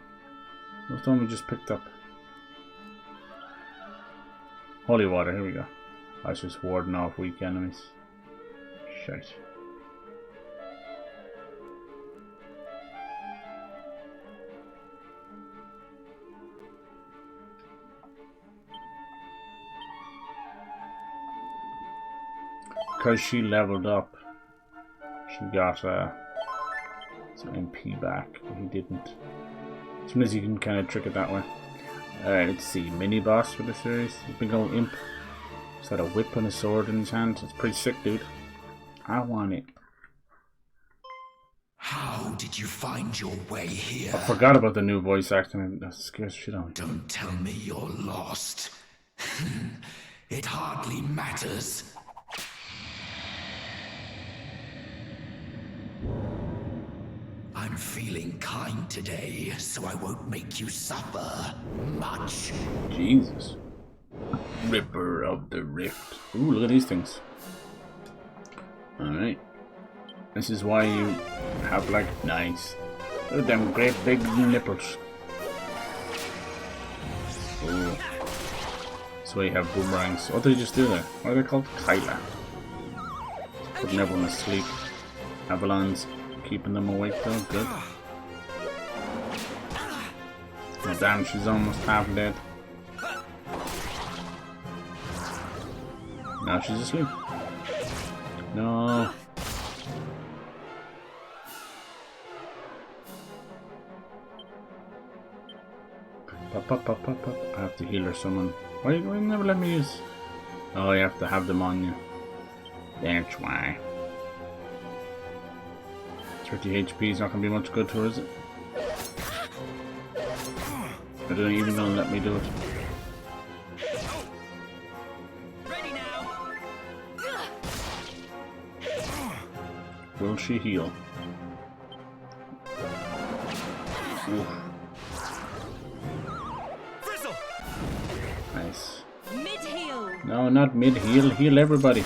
What's the one we just picked up? Holy water, here we go. I was just warding off weak enemies. Shite. Because she leveled up, she got some MP back, but he didn't. Sometimes you can kind of trick it that way. Alright, let's see. Mini boss for the series. Big old imp. He's got a whip and a sword in his hand. It's pretty sick, dude. I want it. How did you find your way here? I forgot about the new voice acting. That scares shit out of me. Don't tell me you're lost. It hardly matters. I'm feeling kind today, so I won't make you suffer much. Jesus. Ripper of the Rift. Ooh, look at these things. Alright. This is why you have, like, nice. Look at them great big nipples. Ooh. That's why you have boomerangs. What did they just do there? What are they called? Kyla. Putting everyone asleep. Avalon's keeping them awake though, good. Oh damn, she's almost half dead. Now she's asleep. No. Pop. I have to heal her someone. Why you never let me use? Oh, you have to have them on you. That's why. 30 HP is not going to be much good to her, is it? I don't even gonna let me do it. Ready now. Will she heal? Oof. Frizzle. Nice. Mid-heal. No, not mid-heal. Heal everybody.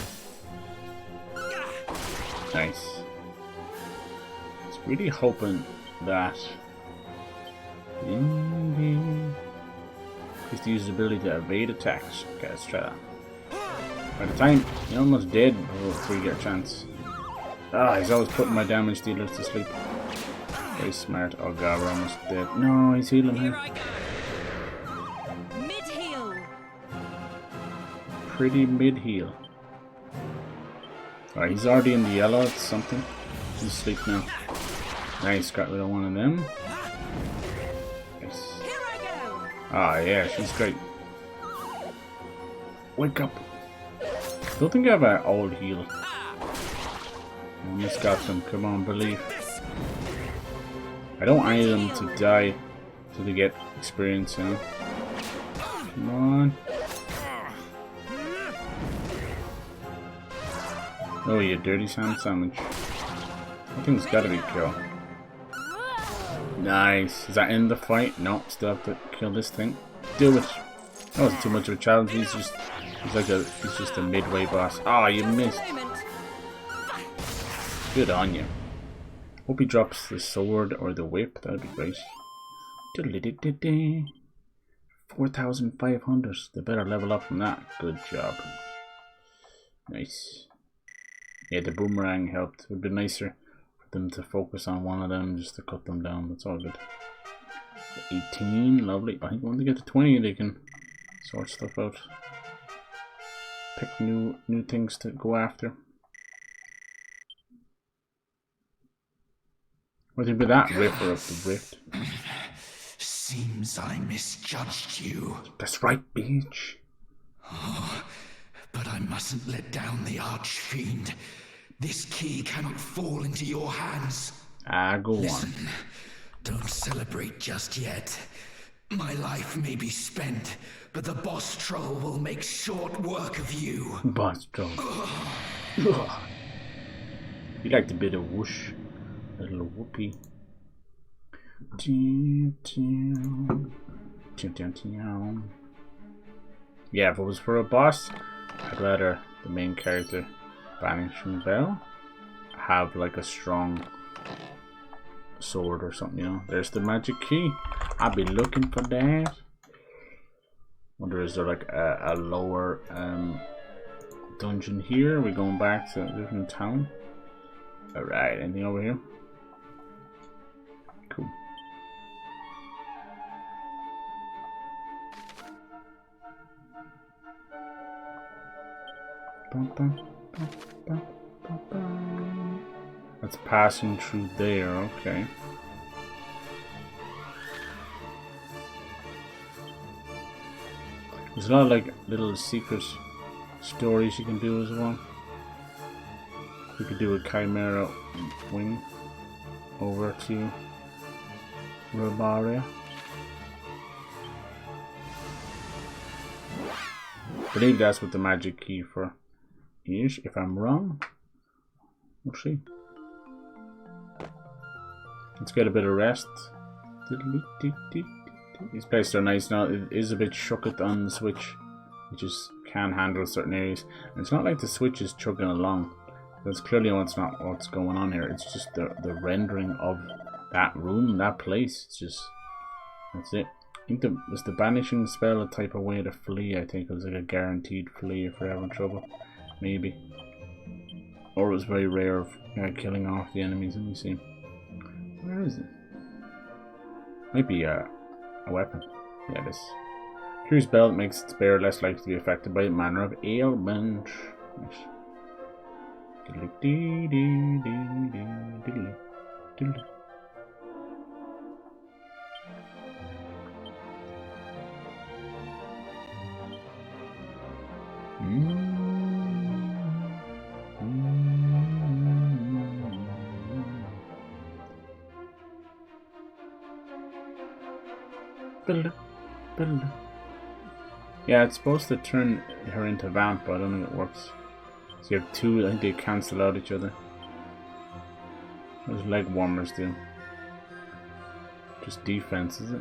Nice. Really hoping that increase the usability to evade attacks. Okay, let's try that. By the time you're almost dead before you get a chance. Ah, he's always putting my damage dealers to sleep. Very smart. Oh god, we're almost dead. No, he's healing her. Mid-heal. Pretty mid-heal. Alright, he's already in the yellow. It's something. He's asleep now. Nice, got rid of one of them. Nice. Here I go. Ah, yeah, she's great. Wake up. Don't think I have an old heal. Almost got them. Come on, believe. I don't want any of them to die so they get experience, you know. Come on. Oh, you dirty sand sandwich. That thing's gotta be killed. Nice. Is that in the fight? No, still have to kill this thing. Do it. That wasn't too much of a challenge. He's just a midway boss. Ah, you missed. Good on you. Hope he drops the sword or the whip. That'd be great. 4,500. They better level up from that. Good job. Nice. Yeah, the boomerang helped. It would be nicer for them to focus on one of them just to cut them down. That's all good. 18, lovely. I think when they get to 20, they can sort stuff out. Pick new things to go after. What do you do with that Ripper of the Rift? Seems I misjudged you. That's right, bitch. Oh, but I mustn't let down the Archfiend. This key cannot fall into your hands. Ah, go Listen, on. Don't celebrate just yet. My life may be spent, but the boss troll will make short work of you. Boss troll. You liked a bit of whoosh. A little whoopee. Yeah, if it was for a boss, I'd rather the main character, Vanishing Bell, have like a strong sword or something, you know. There's the magic key. I'll be looking for that. Wonder, is there like a lower dungeon here? Are we going back to a different town? Alright, anything over here? Cool. That's passing through there, okay. There's a lot of like little secret stories you can do as well. You could do a Chimera wing over to Robaria. I believe that's what the magic key for is. If I'm wrong, we'll see. Let's get a bit of rest. These places are nice now. It is a bit shooked on the Switch. It just can't handle certain areas. And it's not like the Switch is chugging along. That's clearly what's going on here. It's just the rendering of that room, that place. It's just, that's it. I think was the banishing spell a type of way to flee. I think it was like a guaranteed flee if you're having trouble, maybe. Or it was very rare of killing off the enemies. Let me see. Where is it? Might be a weapon. Yeah, this curious belt makes its bearer less likely to be affected by manner of ailment. Nice. Yeah, it's supposed to turn her into Vamp, but I don't think it works. So you have two, I think they cancel out each other. Those leg warmers do. Just defense, is it?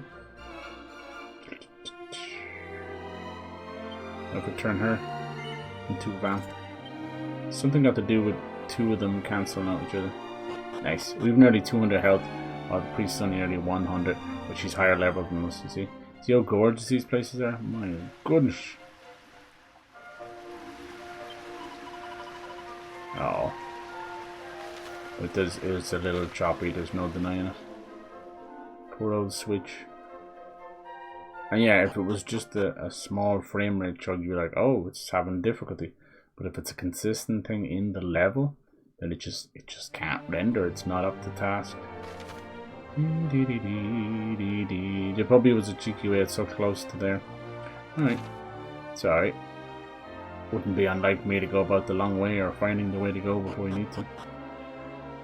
I could turn her into Vamp. Something got to do with two of them cancelling out each other. Nice. We've nearly 200 health. Oh, the priest's only nearly 100, but she's higher level than us, you see. See how gorgeous these places are? My goodness. Oh. But it's a little choppy, there's no denying it. Poor old Switch. And yeah, if it was just a small frame rate chug, you're like, oh, it's having difficulty. But if it's a consistent thing in the level, then it just can't render, it's not up to task. There probably was a cheeky way it's so close to there. Alright. It's alright. Wouldn't be unlike me to go about the long way or finding the way to go before we need to.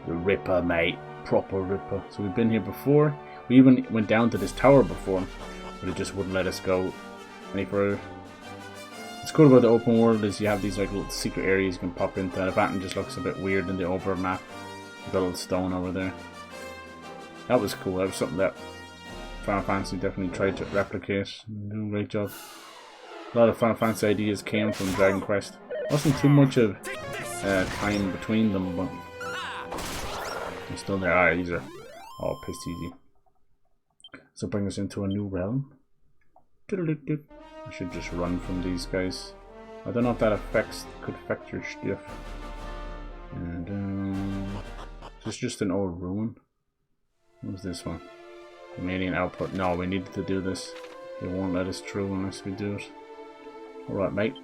The Ripper, mate. Proper Ripper. So we've been here before. We even went down to this tower before, but it just wouldn't let us go any further. What's cool about the open world is you have these like little secret areas you can pop into. The pattern just looks a bit weird in the over map. The little stone over there. That was cool. That was something that Final Fantasy definitely tried to replicate. Do a great job. A lot of Final Fantasy ideas came from Dragon Quest. Wasn't too much of time between them, but they're still there. Alright, these are all piss easy. So bring us into a new realm. I should just run from these guys. I don't know if that could affect your stuff. And is this just an old ruin? What's this one? Remaining output. No, we needed to do this. They won't let us through unless we do it. Alright, mate.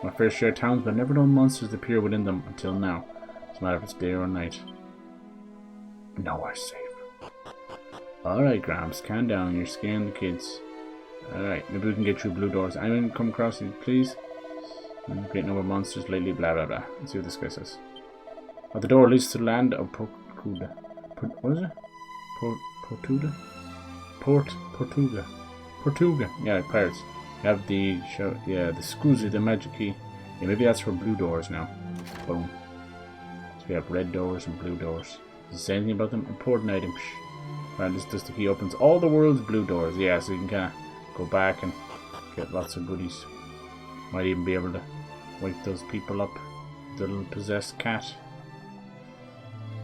My fair share of towns, but never known monsters appear within them until now. Doesn't matter if it's day or night. Nowhere safe. Alright, Gramps, calm down. You're scaring the kids. Alright, maybe we can get through blue doors. Anyone come across you, please? Great number of monsters lately, blah blah blah. Let's see what this guy says. The door leads to the land of Portuga. What is it? Portuga? Portuga. Yeah, pirates. You have the the Scusi, the magic key. Yeah, maybe that's for blue doors now. Boom. So we have red doors and blue doors. Does it say anything about them? Important item. Right, this does the key opens all the world's blue doors. Yeah, so you can kind of go back and get lots of goodies. Might even be able to wake those people up. The little possessed cat.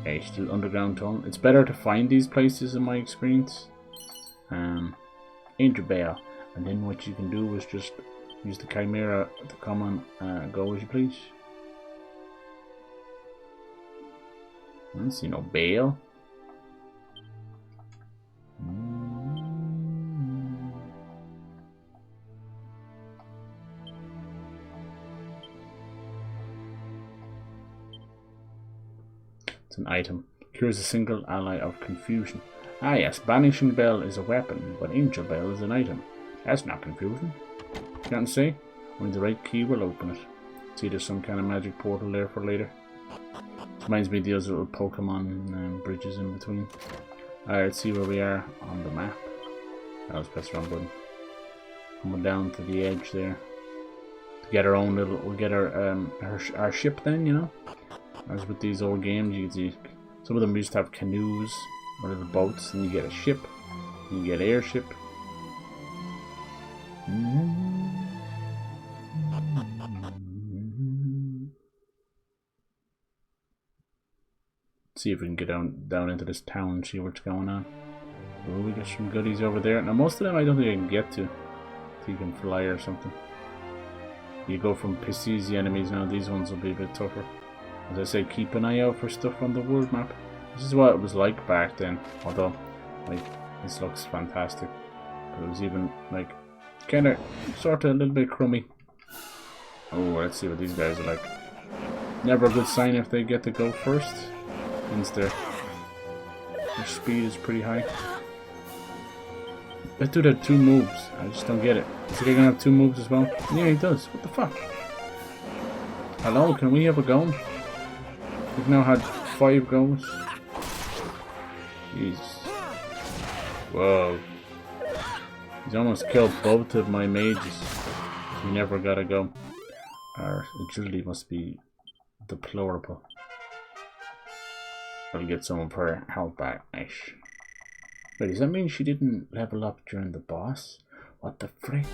Okay, still underground tunnel. It's better to find these places in my experience. Enter and then what you can do is just use the Chimera to come and go as you please. I don't see no bail. It's an item. Cures a single ally of confusion. Ah yes, Banishing Bell is a weapon, but Angel Bell is an item. That's not confusing. Can't say. Only the right key will open it. See, there's some kind of magic portal there for later. Reminds me of those little Pokemon bridges in between. Alright, let's see where we are on the map. I was pressing the wrong button. Coming down to the edge there. To get our own little, we'll get our ship then, you know. As with these old games, you can see some of them used to have canoes or little boats, and you get a ship, and you get airship. See if we can get down into this town and see what's going on. Oh, we got some goodies over there. Now most of them I don't think I can get to. If you can fly or something. You go from easy enemies now, these ones will be a bit tougher. As I say, keep an eye out for stuff on the world map. This is what it was like back then. Although, like, this looks fantastic. But it was even, like, kinda, sorta a little bit crummy. Oh, let's see what these guys are like. Never a good sign if they get to go first. Means their speed is pretty high. Let's do that 2 moves. I just don't get it. Is he gonna have 2 moves as well? Yeah, he does. What the fuck? Hello, can we have a go? We've now had 5 goes. Jeez. Whoa. He's almost killed both of my mages. We never gotta go. Our agility must be deplorable. I'll get some of her health back. Nice. Wait, does that mean she didn't level up during the boss? What the frick?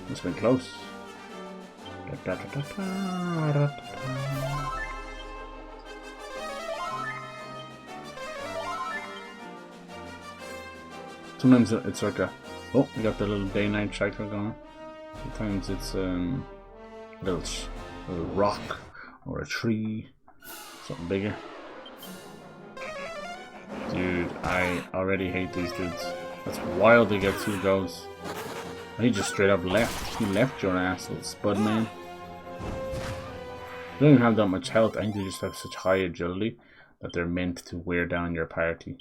It's been close. Sometimes it's like a... Oh, we got the little day-night cycle going. Sometimes it's a little rock or a tree. Something bigger. Dude, I already hate these dudes. That's wild to get 2 goes. He just straight up left. He left your ass, little spud man. They don't even have that much health. I think they just have such high agility that they're meant to wear down your party.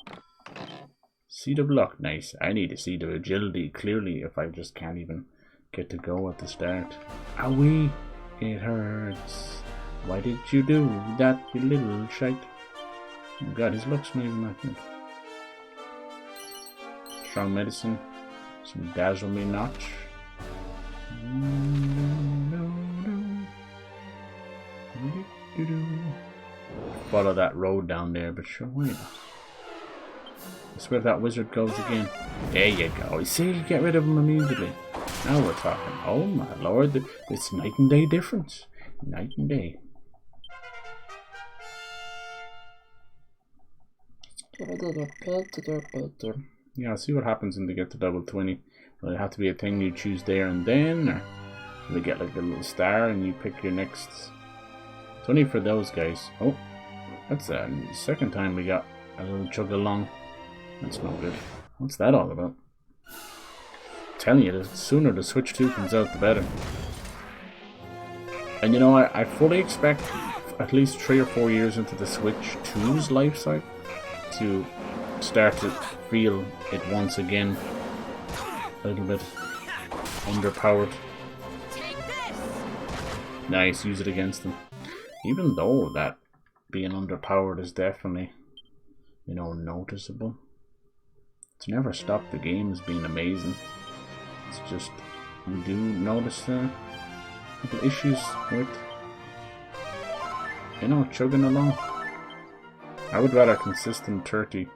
Seed of luck, nice. I need a seed of agility, clearly, if I just can't even get to go at the start. Owie, it hurts. Why did you do that, you little shite? Oh god, his luck's not even that good. Strong medicine. Some dazzle me notch. Follow that road down there, but sure, why not? I swear if that wizard goes again. There you go. See, you get rid of him immediately. Now we're talking. Oh my lord, it's night and day difference. Night and day. Yeah, I'll see what happens when they get to level 20. Will it have to be a thing you choose there and then? Or will they get like a little star and you pick your next? It's only for those guys. Oh, that's the second time we got a little chug along. That's not good. What's that all about? I'm telling you, the sooner the Switch 2 comes out, the better. And you know, I fully expect at least 3 or 4 years into the Switch 2's life cycle to start to feel it once again a little bit underpowered. Nice, use it against them. Even though that being underpowered is definitely, you know, noticeable. It's never stopped the game as being amazing. It's just, you do notice little issues with, you know, chugging along. I would rather consistent 30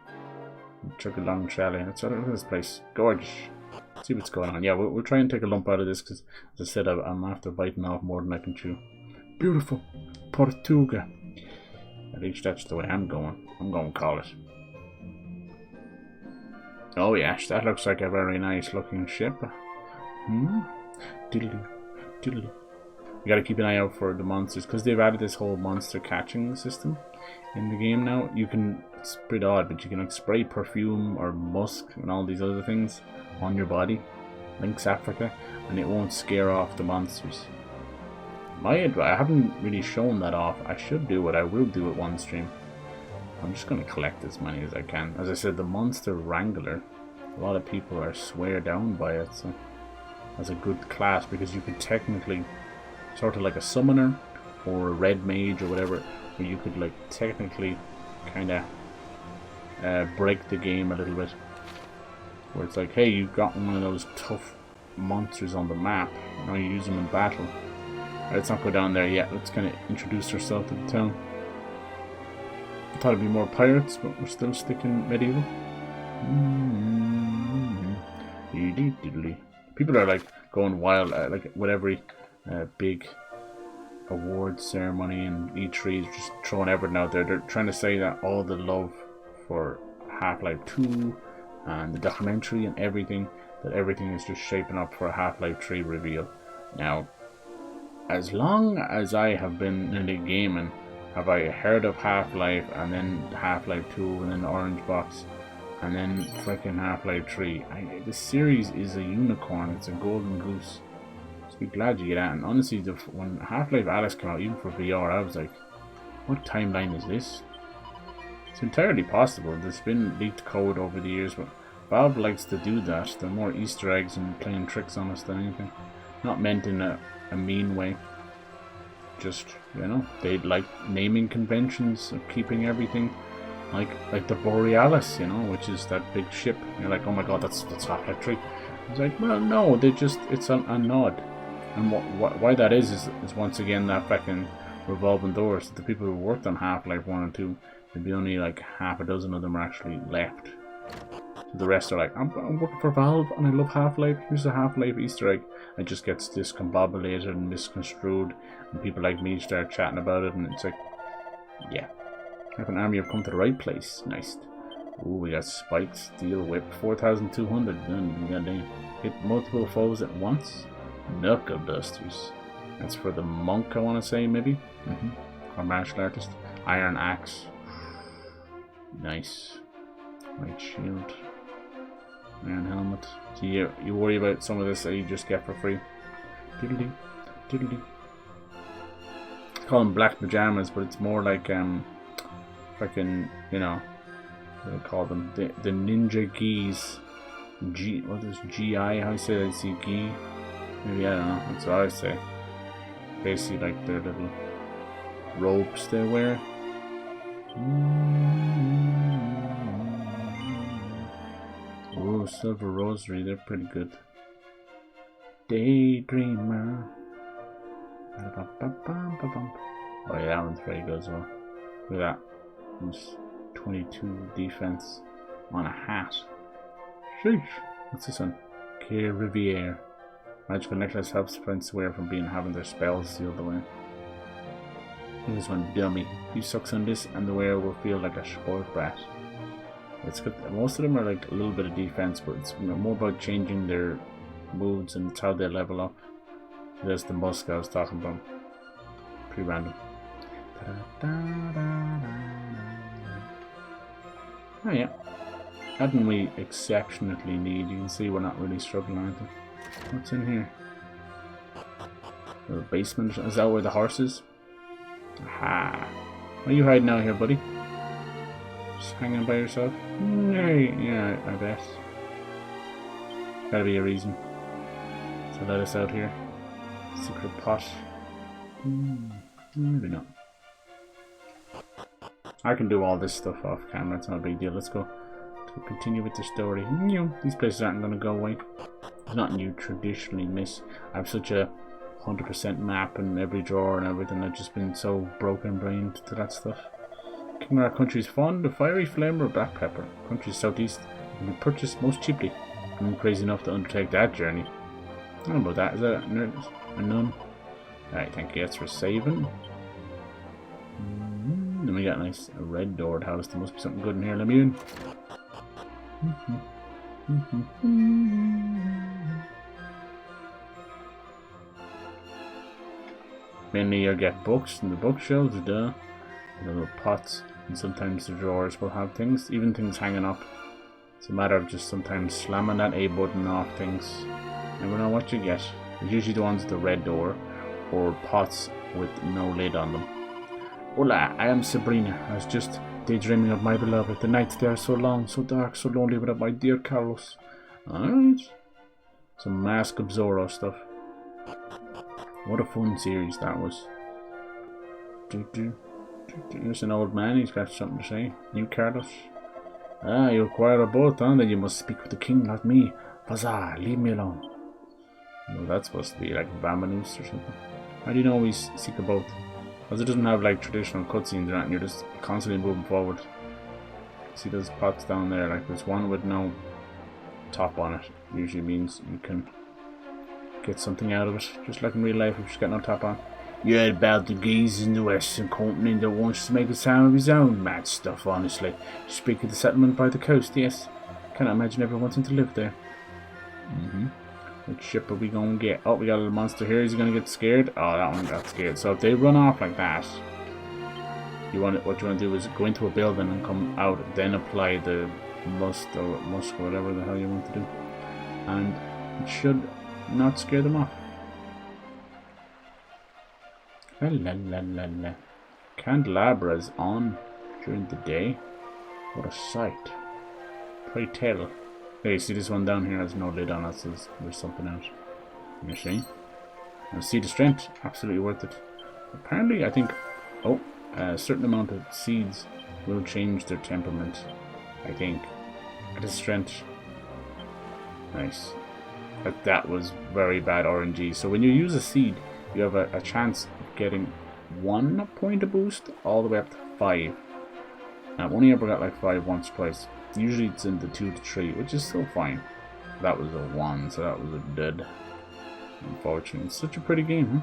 chug along Charlie. Let's look at this place. Gorge. See what's going on. Yeah, we'll try and take a lump out of this because, as I said, I'm after biting off more than I can chew. Beautiful. Ortega. At least that's the way I'm going. I'm going to call it. Oh yes, that looks like a very nice looking ship. Diddly, diddly. You gotta keep an eye out for the monsters because they've added this whole monster catching system in the game now. You can, it's pretty odd, but you can like spray perfume or musk and all these other things on your body, Link's Africa, and it won't scare off the monsters. I haven't really shown that off. I should do it. I will do it one stream. I'm just going to collect as many as I can. As I said, the Monster Wrangler, a lot of people are swear down by it, so as a good class, because you could technically, sort of like a summoner or a red mage or whatever, where you could like technically kind of break the game a little bit, where it's like, hey, you've got one of those tough monsters on the map, now you use them in battle. Let's not go down there yet. Let's kind of introduce ourselves to the town. I thought it'd be more pirates, but we're still sticking medieval. People are like going wild, like with every big award ceremony and E3 is just throwing everything out there. They're trying to say that all the love for Half-Life 2 and the documentary and everything, that everything is just shaping up for a Half-Life 3 reveal. Now, as long as I have been in the gaming, have I heard of Half-Life and then Half-Life 2 and then the Orange Box and then freaking Half-Life 3. This series is a unicorn, it's a golden goose. So be glad you get that. And honestly, when Half-Life Alyx came out, even for VR, I was like, what timeline is this? It's entirely possible. There's been leaked code over the years, but Valve likes to do that. They're more Easter eggs and playing tricks on us than anything. Not meant in a mean way. Just, you know, they like naming conventions of keeping everything like the Borealis, you know, which is that big ship. And you're like, oh my god, that's Half-Life 3. It's like, well, no, it's a nod. And why that is once again that fucking revolving doors. The people who worked on Half-Life 1 and 2, maybe only like half a dozen of them are actually left. So the rest are like, I'm working for Valve and I love Half-Life. Here's a Half-Life Easter egg. It just gets discombobulated and misconstrued, and people like me start chatting about it, and it's like, yeah. Like an army have come to the right place. Nice. Ooh, we got spiked steel whip, 4,200. Goddamn. Hit multiple foes at once. Knuckle dusters. That's for the monk, I want to say, maybe. Or martial artist. Iron axe. Nice. White shield. Iron helmet. So you worry about some of this that you just get for free. Diddly, diddly. I call them black pajamas, but it's more like Freaking, you know, what do they call them? The ninja geese. What is GI? How you say that? I see gi. Maybe, I don't know. That's what I say. Basically, like their little ropes they wear. Oh, Silver Rosary. They're pretty good. Daydreamer. Oh yeah, that one's pretty good as well. Look at that. It's 22 defense on a hat. Sheesh. What's this one? K Riviere. Magical necklace helps friends away from having their spells sealed away. Here's one dummy. He sucks on this and the wearer will feel like a spoiled brat. It's good. Most of them are like a little bit of defense, but it's more about changing their moods and it's how they level up. There's the musk I was talking about. Pretty random. Oh yeah. Hadn't we exceptionally need? You can see we're not really struggling, aren't we? What's in here? The basement? Is that where the horse is? Aha. Why are you hiding out here, buddy? Just hanging by yourself? Yeah, I bet. Gotta be a reason to let us out here. Secret pot. Maybe not. I can do all this stuff off camera, it's not a big deal. Let's go to continue with the story. These places aren't going to go away. There's nothing you traditionally miss. I have such a 100% map in every drawer and everything. I've just been so broken brained to that stuff. King of our country's fond of fiery flame or black pepper. Country's southeast can be purchased most cheaply. I'm crazy enough to undertake that journey. I don't know about that. Is that a nun? Alright, thank you. That's for saving. Then we got a nice red doored house. There must be something good in here. Let me in. Mainly you'll get books in the bookshelves, the little pots, and sometimes the drawers will have things, even things hanging up. It's a matter of just sometimes slamming that A button off things. Never know what you get. It's usually the ones with the red door, or pots with no lid on them. Hola, I am Sabrina. I was just daydreaming of my beloved. The nights they are so long, so dark, so lonely without my dear Carlos. Alright. Some Mask of Zorro stuff. What a fun series that was. Here's an old man, he's got something to say. You, Carlos? Ah, you require a boat, huh? Then you must speak with the king, not me. Bazaar, leave me alone. Well, that's supposed to be like Baramos or something. How do you know we seek a boat? Because it doesn't have like traditional cutscenes or anything, you're just constantly moving forward. See those pots down there, like there's one with no top on it. Usually means you can get something out of it, just like in real life if you've got no top on. You heard about the geese in the Western Continent that wants to make a sound of his own. Mad stuff, honestly. You speak of the settlement by the coast, yes. Cannot imagine everyone wanting to live there. Which ship are we going to get? Oh, we got a little monster here. Is he going to get scared? Oh, that one got scared. So if they run off like that, what you want to do is go into a building and come out, then apply the musk or whatever the hell you want to do. And it should not scare them off. La. Candelabras on during the day. What a sight. Pray tell. Hey, see this one down here has no lid on it, so there's something out. You see? And see the strength, absolutely worth it. Apparently, I think, a certain amount of seeds will change their temperament. I think. At his strength. Nice. But that was very bad RNG. So when you use a seed, you have a chance of getting 1 point of boost all the way up to 5. I've only ever got like 5 once or twice. Usually it's in the 2 to 3, which is still fine. That was a 1, so that was a dud. Unfortunately, it's such a pretty game, huh?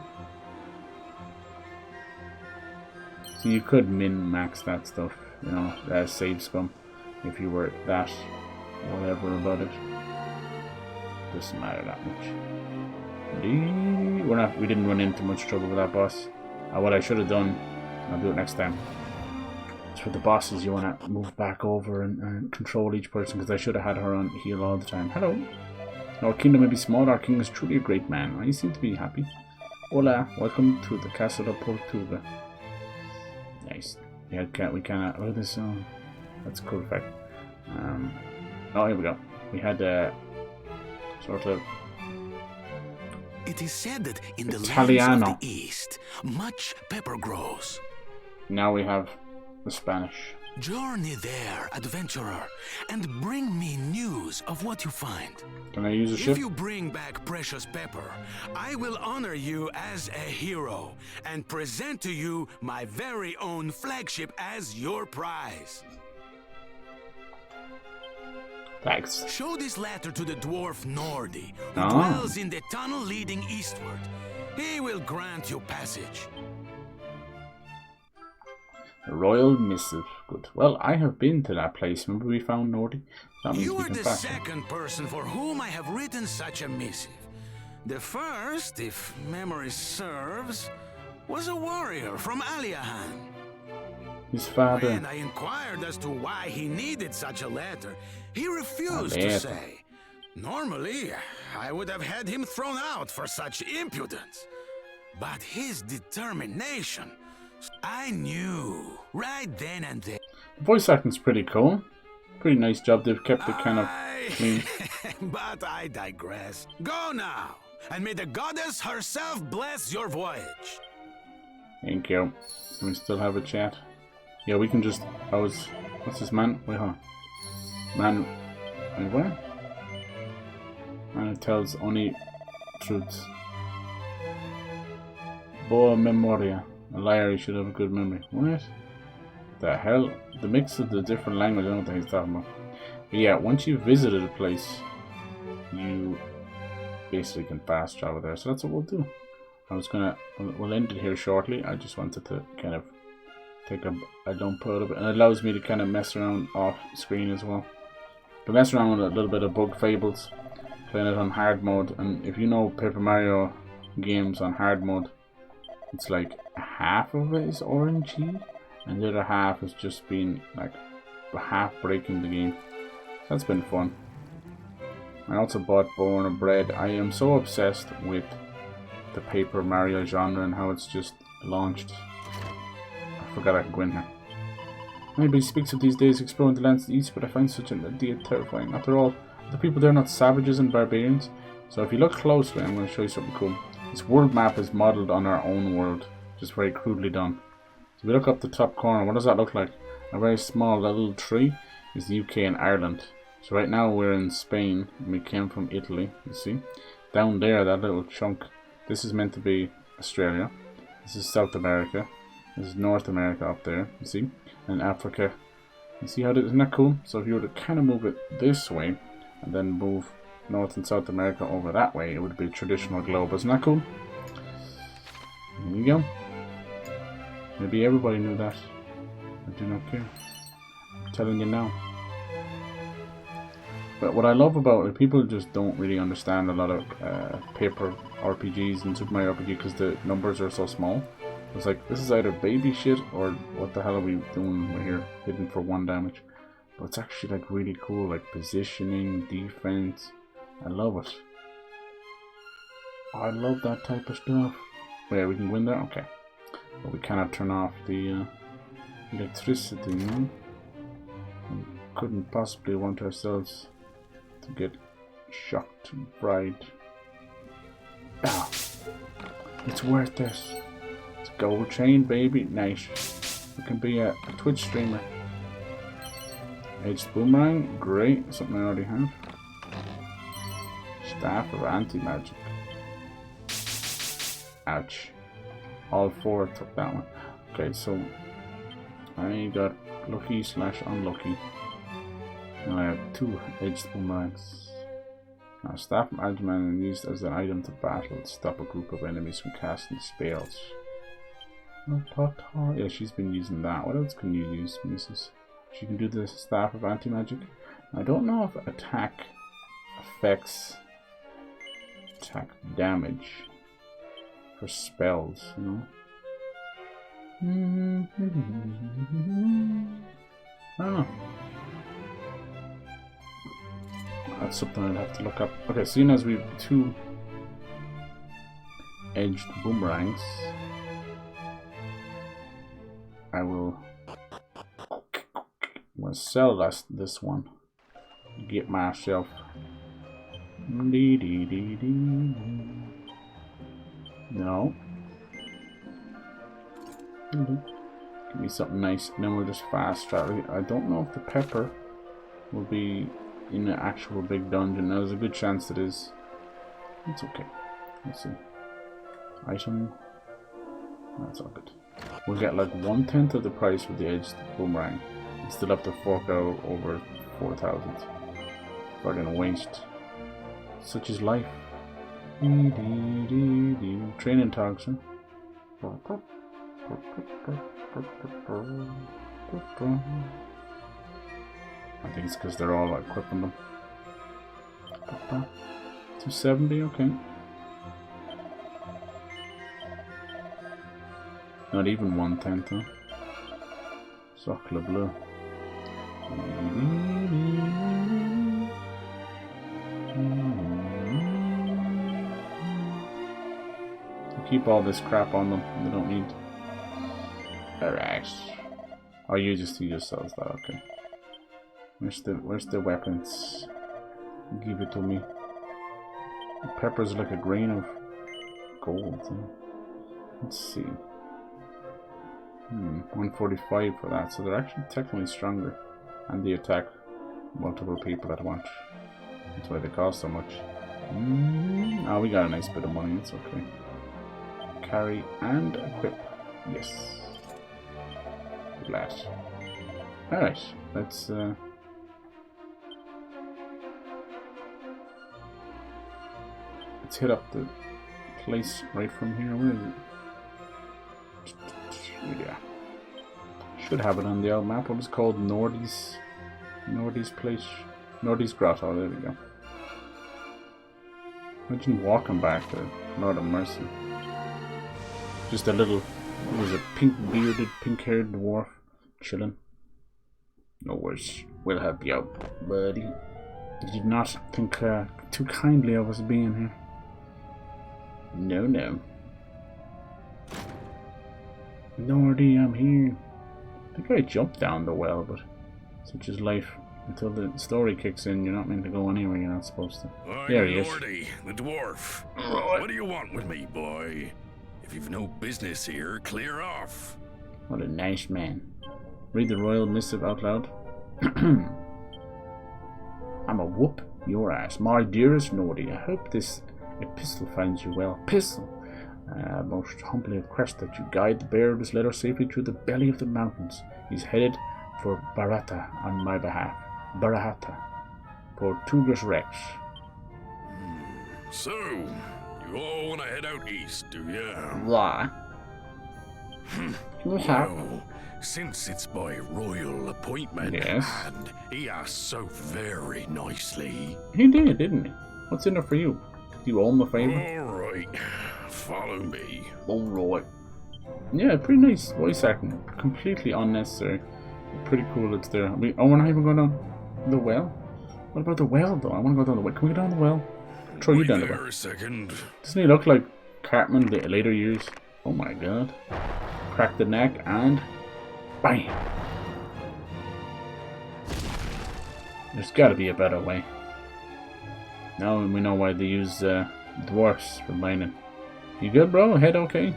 So you could min-max that stuff, you know, as save scum, if you were that whatever about it. Doesn't matter that much. We didn't run into much trouble with that boss. What I should have done, I'll do it next time. For the bosses, you want to move back over and control each person, because I should have had her on heal all the time. Hello. Our kingdom may be small, our king is truly a great man. You seem to be happy. Hola, welcome to the castle of Portuga. Nice. Yeah, we cannot. Look at this. That's a cool effect. Oh, here we go. We had sort of. It is said that in the Italiano. lands of the East, much pepper grows. Now we have the Spanish. Journey there, adventurer, and bring me news of what you find. Can I use a ship? If you bring back precious pepper, I will honor you as a hero and present to you my very own flagship as your prize. Thanks. Show this letter to the dwarf Nordi, who Ah. dwells in the tunnel leading eastward. He will grant you passage. A royal missive. Good. Well, I have been to that place. Remember we found Nordi? That means You we are can the fast. second person for whom I have written such a missive. The first, if memory serves, was a warrior from Aliahan. His father. When I inquired as to why he needed such a letter, he refused to letter. say. Normally, I would have had him thrown out for such impudence. But his determination, I knew right then and there. The voice acting's pretty cool. Pretty nice job. They've kept it kind of clean. But I digress. Go now, and may the goddess herself bless your voyage. Thank you. Can we still have a chat? Yeah, we can just. What's this man? Wait, huh? Man. Wait, what? Man who tells only truths. Boa memoria. A liar, he should have a good memory. What? The hell? The mix of the different language, I don't know what he's talking about. But yeah, once you've visited a place, you basically can fast travel there. So that's what we'll do. We'll end it here shortly. I just wanted to kind of take a dump out of it. And it allows me to kind of mess around off screen as well. But mess around with a little bit of bug fables. Playing it on hard mode. And if you know Paper Mario games on hard mode, it's like half of it is orangey, and the other half is just being like half breaking the game. So that's been fun. I also bought Born of Bread. I am so obsessed with the Paper Mario genre and how it's just launched. I forgot I could go in here. Nobody speaks of these days exploring the lands of the East, but I find such an idea terrifying. After all, the people there are not savages and barbarians. So if you look closely, I'm going to show you something cool. This world map is modelled on our own world, just very crudely done. So if we look up the top corner, what does that look like? A very small little tree is the UK and Ireland. So right now we're in Spain, and we came from Italy, you see. Down there, that little chunk, this is meant to be Australia. This is South America. This is North America up there, you see. And Africa. You see how that, isn't that cool? So if you were to kind of move it this way, and then move North and South America over that way, it would be a traditional globe. Isn't that cool? There you go. Maybe everybody knew that. I do not care. I'm telling you now. But what I love about it, people just don't really understand a lot of paper RPGs and Super Mario RPG because the numbers are so small. It's like, this is either baby shit or what the hell are we doing? We're here hidden for 1 damage. But it's actually like really cool, like positioning, defense. I love it. I love that type of stuff. Wait, we can go in there? Okay. But we cannot turn off the electricity, no? We couldn't possibly want ourselves to get shocked and fried. Ah, it's worth this. It's a gold chain, baby. Nice. We can be a Twitch streamer. Edged boomerang, great. Something I already have. Staff of anti-magic. Ouch. All 4 took that one. Okay, so I got lucky / unlucky. And I have 2 edged boomerangs. Now, staff of anti-magic is used as an item to battle to stop a group of enemies from casting spells. Yeah, she's been using that. What else can you use, Mrs.? She can do the staff of anti-magic. I don't know if attack affects attack damage for spells, you know? I don't know. That's something I'd have to look up. Okay, seeing as we have 2 edged boomerangs, I will gonna sell this one. Get myself. No. Give me something nice, and then we'll just fast travel. I don't know if the pepper will be in the actual big dungeon. There's a good chance it is. It's okay. Let's see. Item. That's all good. We'll get like 1/10 of the price with the edged boomerang. And still have to fork out over 4,000. We're gonna waste. Such is life. Training togs, huh? I think it's because they're all equipping them. 270, okay. Not even 1/10, huh? Socle bleu. Keep all this crap on them. They don't need. Alright. Oh, you just sells that. Okay. Where's the weapons? Give it to me. The pepper's like a grain of gold. Huh? Let's see. 145 for that. So they're actually technically stronger, and they attack multiple people at once. That's why they cost so much. Oh, we got a nice bit of money. It's okay. Carry and equip. Yes. Glad. Alright, let's hit up the place right from here. Where is it? Yeah. Should have it on the old map. What is it called? Nordy's place. Nordy's Grotto, there we go. Imagine walking back to Lord of Mercy. Just a little, it was a pink-bearded, pink-haired dwarf chilling. No worries, we'll help you out, buddy. You did not think too kindly of us being here. No. Nordy, I'm here. I think I jumped down the well, but such is life. Until the story kicks in, you're not meant to go anywhere you're not supposed to. There he is. Nordy, the dwarf. Right. What do you want with me, boy? If you've no business here, clear off. What a nice man. Read the royal missive out loud. I'ma whoop your ass. My dearest Nordy, I hope this epistle finds you well. Epistle! Most humbly request that you guide the bearer of this letter safely through the belly of the mountains. He's headed for Barata on my behalf. Barahata. For Tugris Rex. So, you all want to head out east, do ya? Why? What's happening? Well, since it's by royal appointment, Yes. and he asked so very nicely. He did, didn't he? What's in it for you? Do you owe him a favor? Alright, follow me. Alright. Yeah, pretty nice voice acting. Completely unnecessary. Pretty cool it's there. We're not even going down the well? What about the well though? I want to go down the well. Can we go down the well? Throw you down the well. A second. Doesn't he look like Cartman in the later years? Oh my god. Crack the neck and bam! There's gotta be a better way. Now we know why they use dwarfs for mining. You good, bro? Head okay?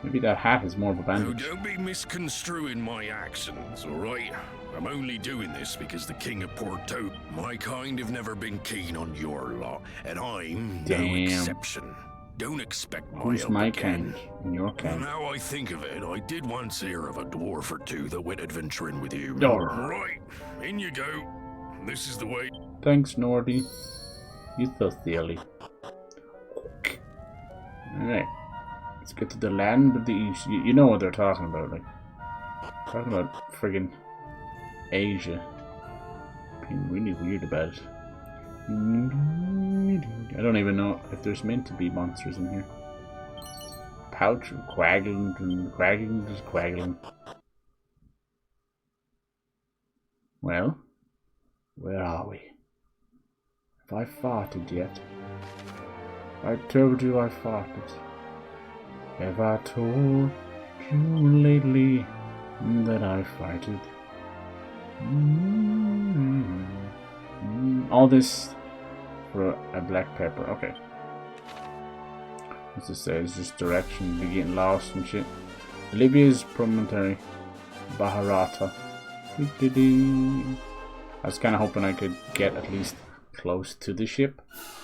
Maybe that hat is more of a bandage. Now, don't be misconstruing my actions, alright? I'm only doing this because the King of Porto, my kind, have never been keen on your lot, and I'm no exception. Don't expect my Who's help my again. kind and your kind? Now I think of it, I did once hear of a dwarf or two that went adventuring with you. Oh. Right, in you go. This is the way. Thanks, Nordy. You so silly. Alright. Let's get to the land of the east. You know what they're talking about, like. Talking about friggin' Asia. Being really weird about it. I don't even know if there's meant to be monsters in here. Pouch and quaggling and quaggling, just quaggling. Well, where are we? Have I farted yet? I told you I farted. Have I told you lately that I farted? All this for a black pepper. Okay. What's this say? It's just direction. Be getting lost and shit. Olivia's promontory. Baharata. I was kind of hoping I could get at least close to the ship.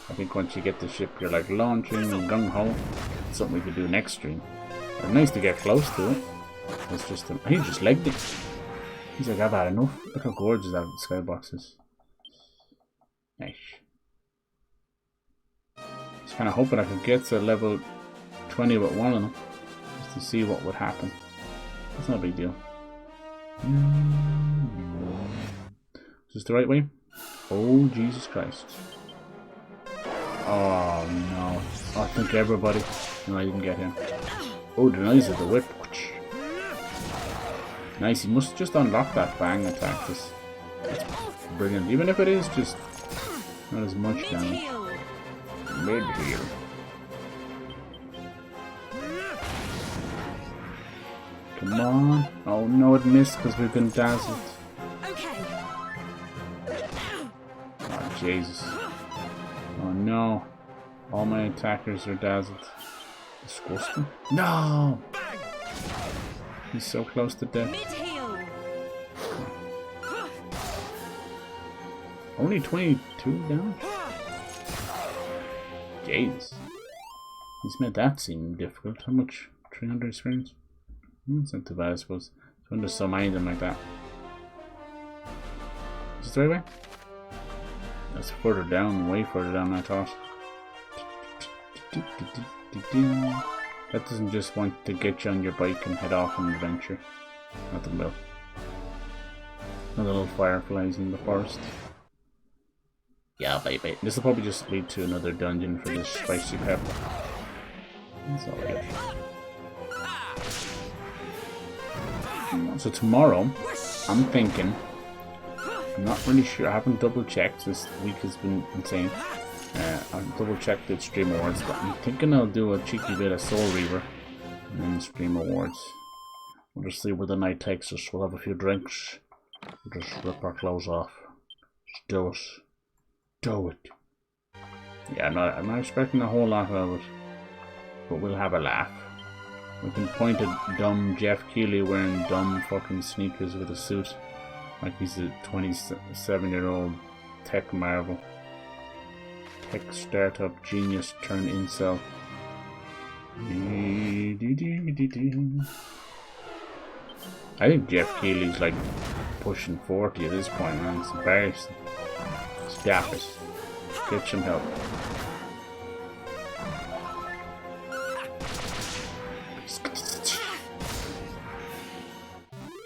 I think once you get the ship, you're like launching and gung-ho. Something we could do next stream. It's nice to get close to it. It's just he just legged it. He's like, I've had enough. Look how gorgeous that skybox is. Nice. Just kind of hoping I could get to level 20 with one of them, just to see what would happen. That's not a big deal. Is this the right way? Oh, Jesus Christ. Oh, no. Oh, I think everybody... No, I didn't get him. Oh, the noise of the whip. Nice, he must just unlock that bang attack. That's brilliant. Even if it is just not as much damage. Mid heal. Come on. Oh no, it missed because we've been dazzled. Oh, Jesus. Oh no. All my attackers are dazzled. Disgusting. No! He's so close to death. Only 22 damage? Jesus. He's made that seem difficult. How much? 300 experience? It's not too bad, I suppose. When there's so many of them like that. Is this the right way? That's further down, way further down than I thought. That doesn't just want to get you on your bike and head off on an adventure. Nothing will. Another little fireflies in the forest. Yeah, baby. This will probably just lead to another dungeon for this spicy pepper. That's all I get. So tomorrow, I'm thinking, I'm not really sure, I haven't double checked, this week has been insane. I've double checked the stream awards, but I'm thinking I'll do a cheeky bit of Soul Reaver and then stream awards. We'll just see where the night takes us. We'll have a few drinks, we'll just rip our clothes off. Just do it. Do it. Yeah, I'm not expecting a whole lot of it, but we'll have a laugh. We can point at dumb Jeff Keighley wearing dumb fucking sneakers with a suit, like he's a 27-year-old tech marvel. Tech startup genius turned incel. I think Jeff Keighley's like pushing 40 at this point, man. It's embarrassing. Stop it. Get some help.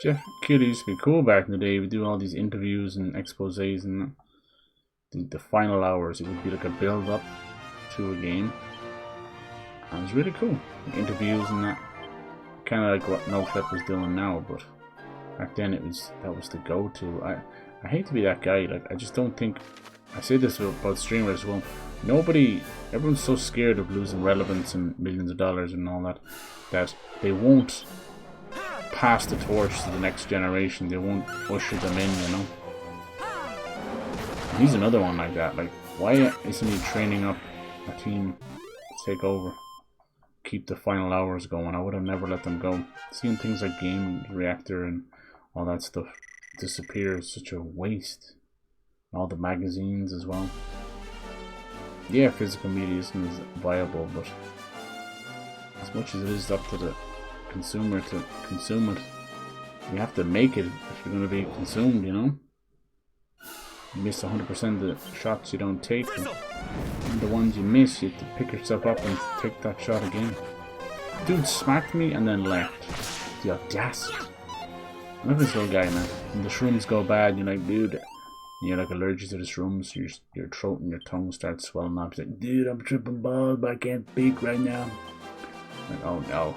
Jeff Keighley used to be cool back in the day. We do all these interviews and exposés and the final hours. It would be like a build up to a game. And it was really cool. Interviews and that. Kind of like what NoClip is doing now, but back then that was the go-to. I hate to be that guy. Like, I just don't think. I say this about streamers as well. Everyone's so scared of losing relevance and millions of dollars and all that they won't pass the torch to the next generation. They won't usher them in, you know. And he's another one like that. Like, why isn't he training up a team to take over? Keep the final hours going. I would have never let them go. Seeing things like Game Reactor and all that stuff disappear is such a waste. All the magazines as well. Yeah, physical media isn't as viable, but as much as it is up to the consumer to consume it, you have to make it if you're going to be consumed, you know? You miss 100% of the shots you don't take, and the ones you miss, you have to pick yourself up and take that shot again. Dude smacked me and then left. The audacity. I love this little guy, man. When the shrooms go bad, you're like, dude, you're like allergic to the shrooms, so your throat and your tongue start swelling up. He's like, dude, I'm tripping balls, but I can't speak right now. I'm like, oh no.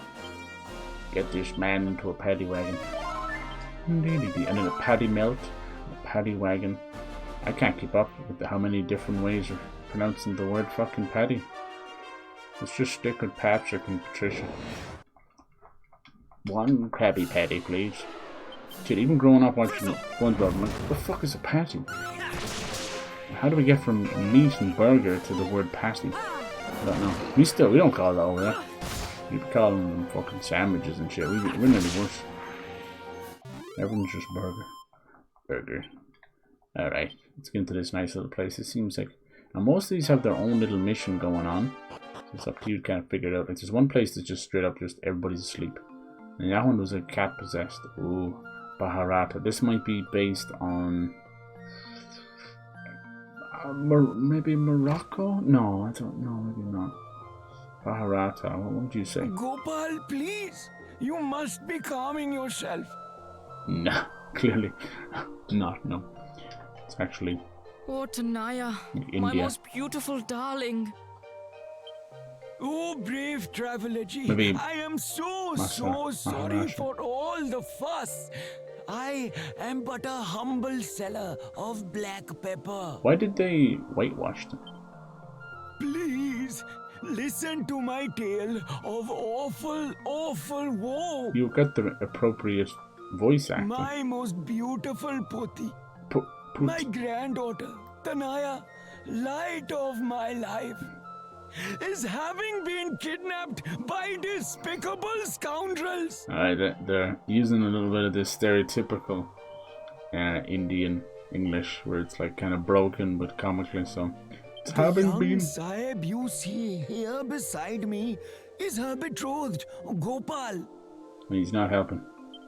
Get this man into a paddy wagon. And then a paddy melt, a paddy wagon. I can't keep up with how many different ways of pronouncing the word fucking paddy. Let's just stick with Patrick and Patricia. One Krabby Patty, please. Shit, even growing up watching SpongeBob, I'm like, what the fuck is a patty? How do we get from meat and burger to the word patty? I don't know. We don't call it over there. We call them fucking sandwiches and shit. We're nearly worse. Everyone's just burger. Alright, let's get into this nice little place. It seems like, and most of these have their own little mission going on. So it's up to you to kind of figure it out. Like, there's one place that's just straight up, just everybody's asleep. And that one was a cat possessed. Ooh, Baharata. This might be based on maybe Morocco? No, I don't know. Maybe not. Baharata. What would you say? Gopal, please. You must be calming yourself. No, clearly not. No, it's actually. Oh, Tanaya, India. my most beautiful darling. Oh, brave trilogy. Maybe I am so sorry Maharashtra. for all the fuss. I am but a humble seller of black pepper. Why did they whitewash them? Please, listen to my tale of awful woe. You got the appropriate voice acting. My most beautiful Poti. Put- My granddaughter, Tanaya, light of my life, is having been kidnapped by despicable scoundrels. Alright, they're using a little bit of this stereotypical Indian English where it's like kind of broken but comically so. It's having Young been. Sahib you see here beside me is her betrothed, Gopal. He's not helping.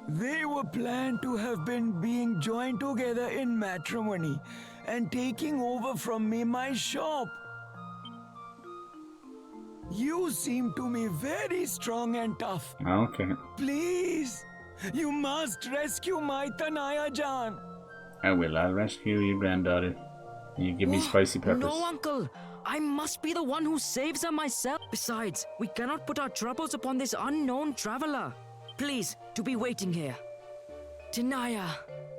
They were planned to have been being joined together in matrimony and taking over from me my shop. You seem to me very strong and tough. Okay. Please, you must rescue my Tanaya Jan. I will. I'll rescue your granddaughter. And you give me spicy peppers. No, Uncle. I must be the one who saves her myself. Besides, we cannot put our troubles upon this unknown traveler. Please, to be waiting here. Tanaya,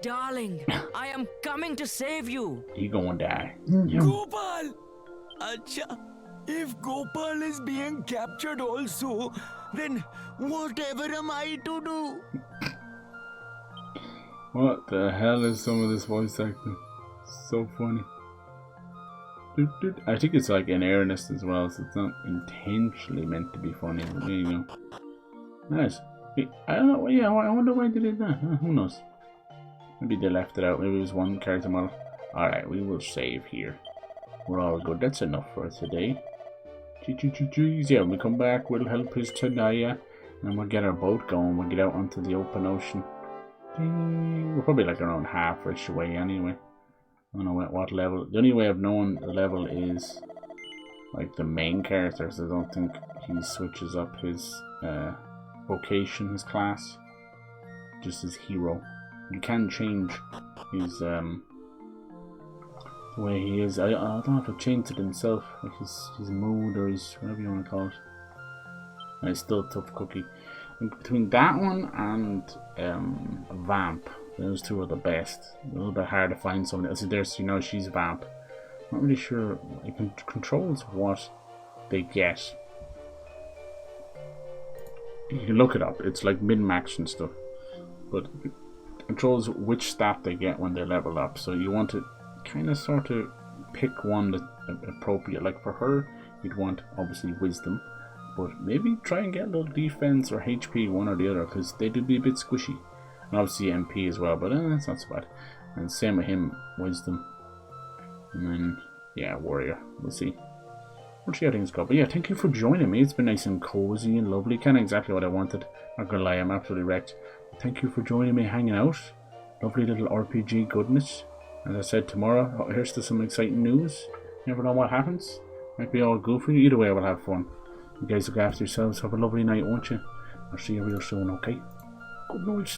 darling, I am coming to save you. You gonna die. Gopal! Acha, if Gopal is being captured also, then whatever am I to do? What the hell is some of this voice acting? So funny. I think it's like in earnest as well, so it's not intentionally meant to be funny, but there you go. Nice. I don't know, yeah, I wonder why they did that. Who knows? Maybe they left it out, maybe it was one character model. Alright, we will save here. We're all good, that's enough for today. Yeah, when we come back, we'll help his Tanaya, and we'll get our boat going, we'll get out onto the open ocean. We're probably like around half-ish away anyway. I don't know what level. The only way I've known the level is like the main characters. I don't think he switches up his vocation, his class, just his hero. You can change his the way he is. I don't know if I've changed it himself, like his mood or his whatever you want to call it. And it's still a tough cookie. And between that one and Vamp, those two are the best. A little bit hard to find someone else. There's, you know, she's Vamp. Not really sure. It controls what they get. You can look it up. It's like min-max and stuff. But it controls which stat they get when they level up. So you want to kind of sort of pick one that's appropriate. Like for her, you'd want obviously wisdom. But maybe try and get a little defense or HP, one or the other, because they do be a bit squishy. And obviously MP as well, but that's not so bad. And same with him, wisdom. And then, yeah, warrior. We'll see. We'll see how things go. But yeah, thank you for joining me. It's been nice and cozy and lovely. Kind of exactly what I wanted. Not gonna lie, I'm absolutely wrecked. Thank you for joining me, hanging out. Lovely little RPG goodness. As I said, tomorrow, here's to some exciting news. You never know what happens. Might be all goofy. Either way, I will have fun. You guys look after yourselves. Have a lovely night, won't you? I'll see you real soon, okay? Good night.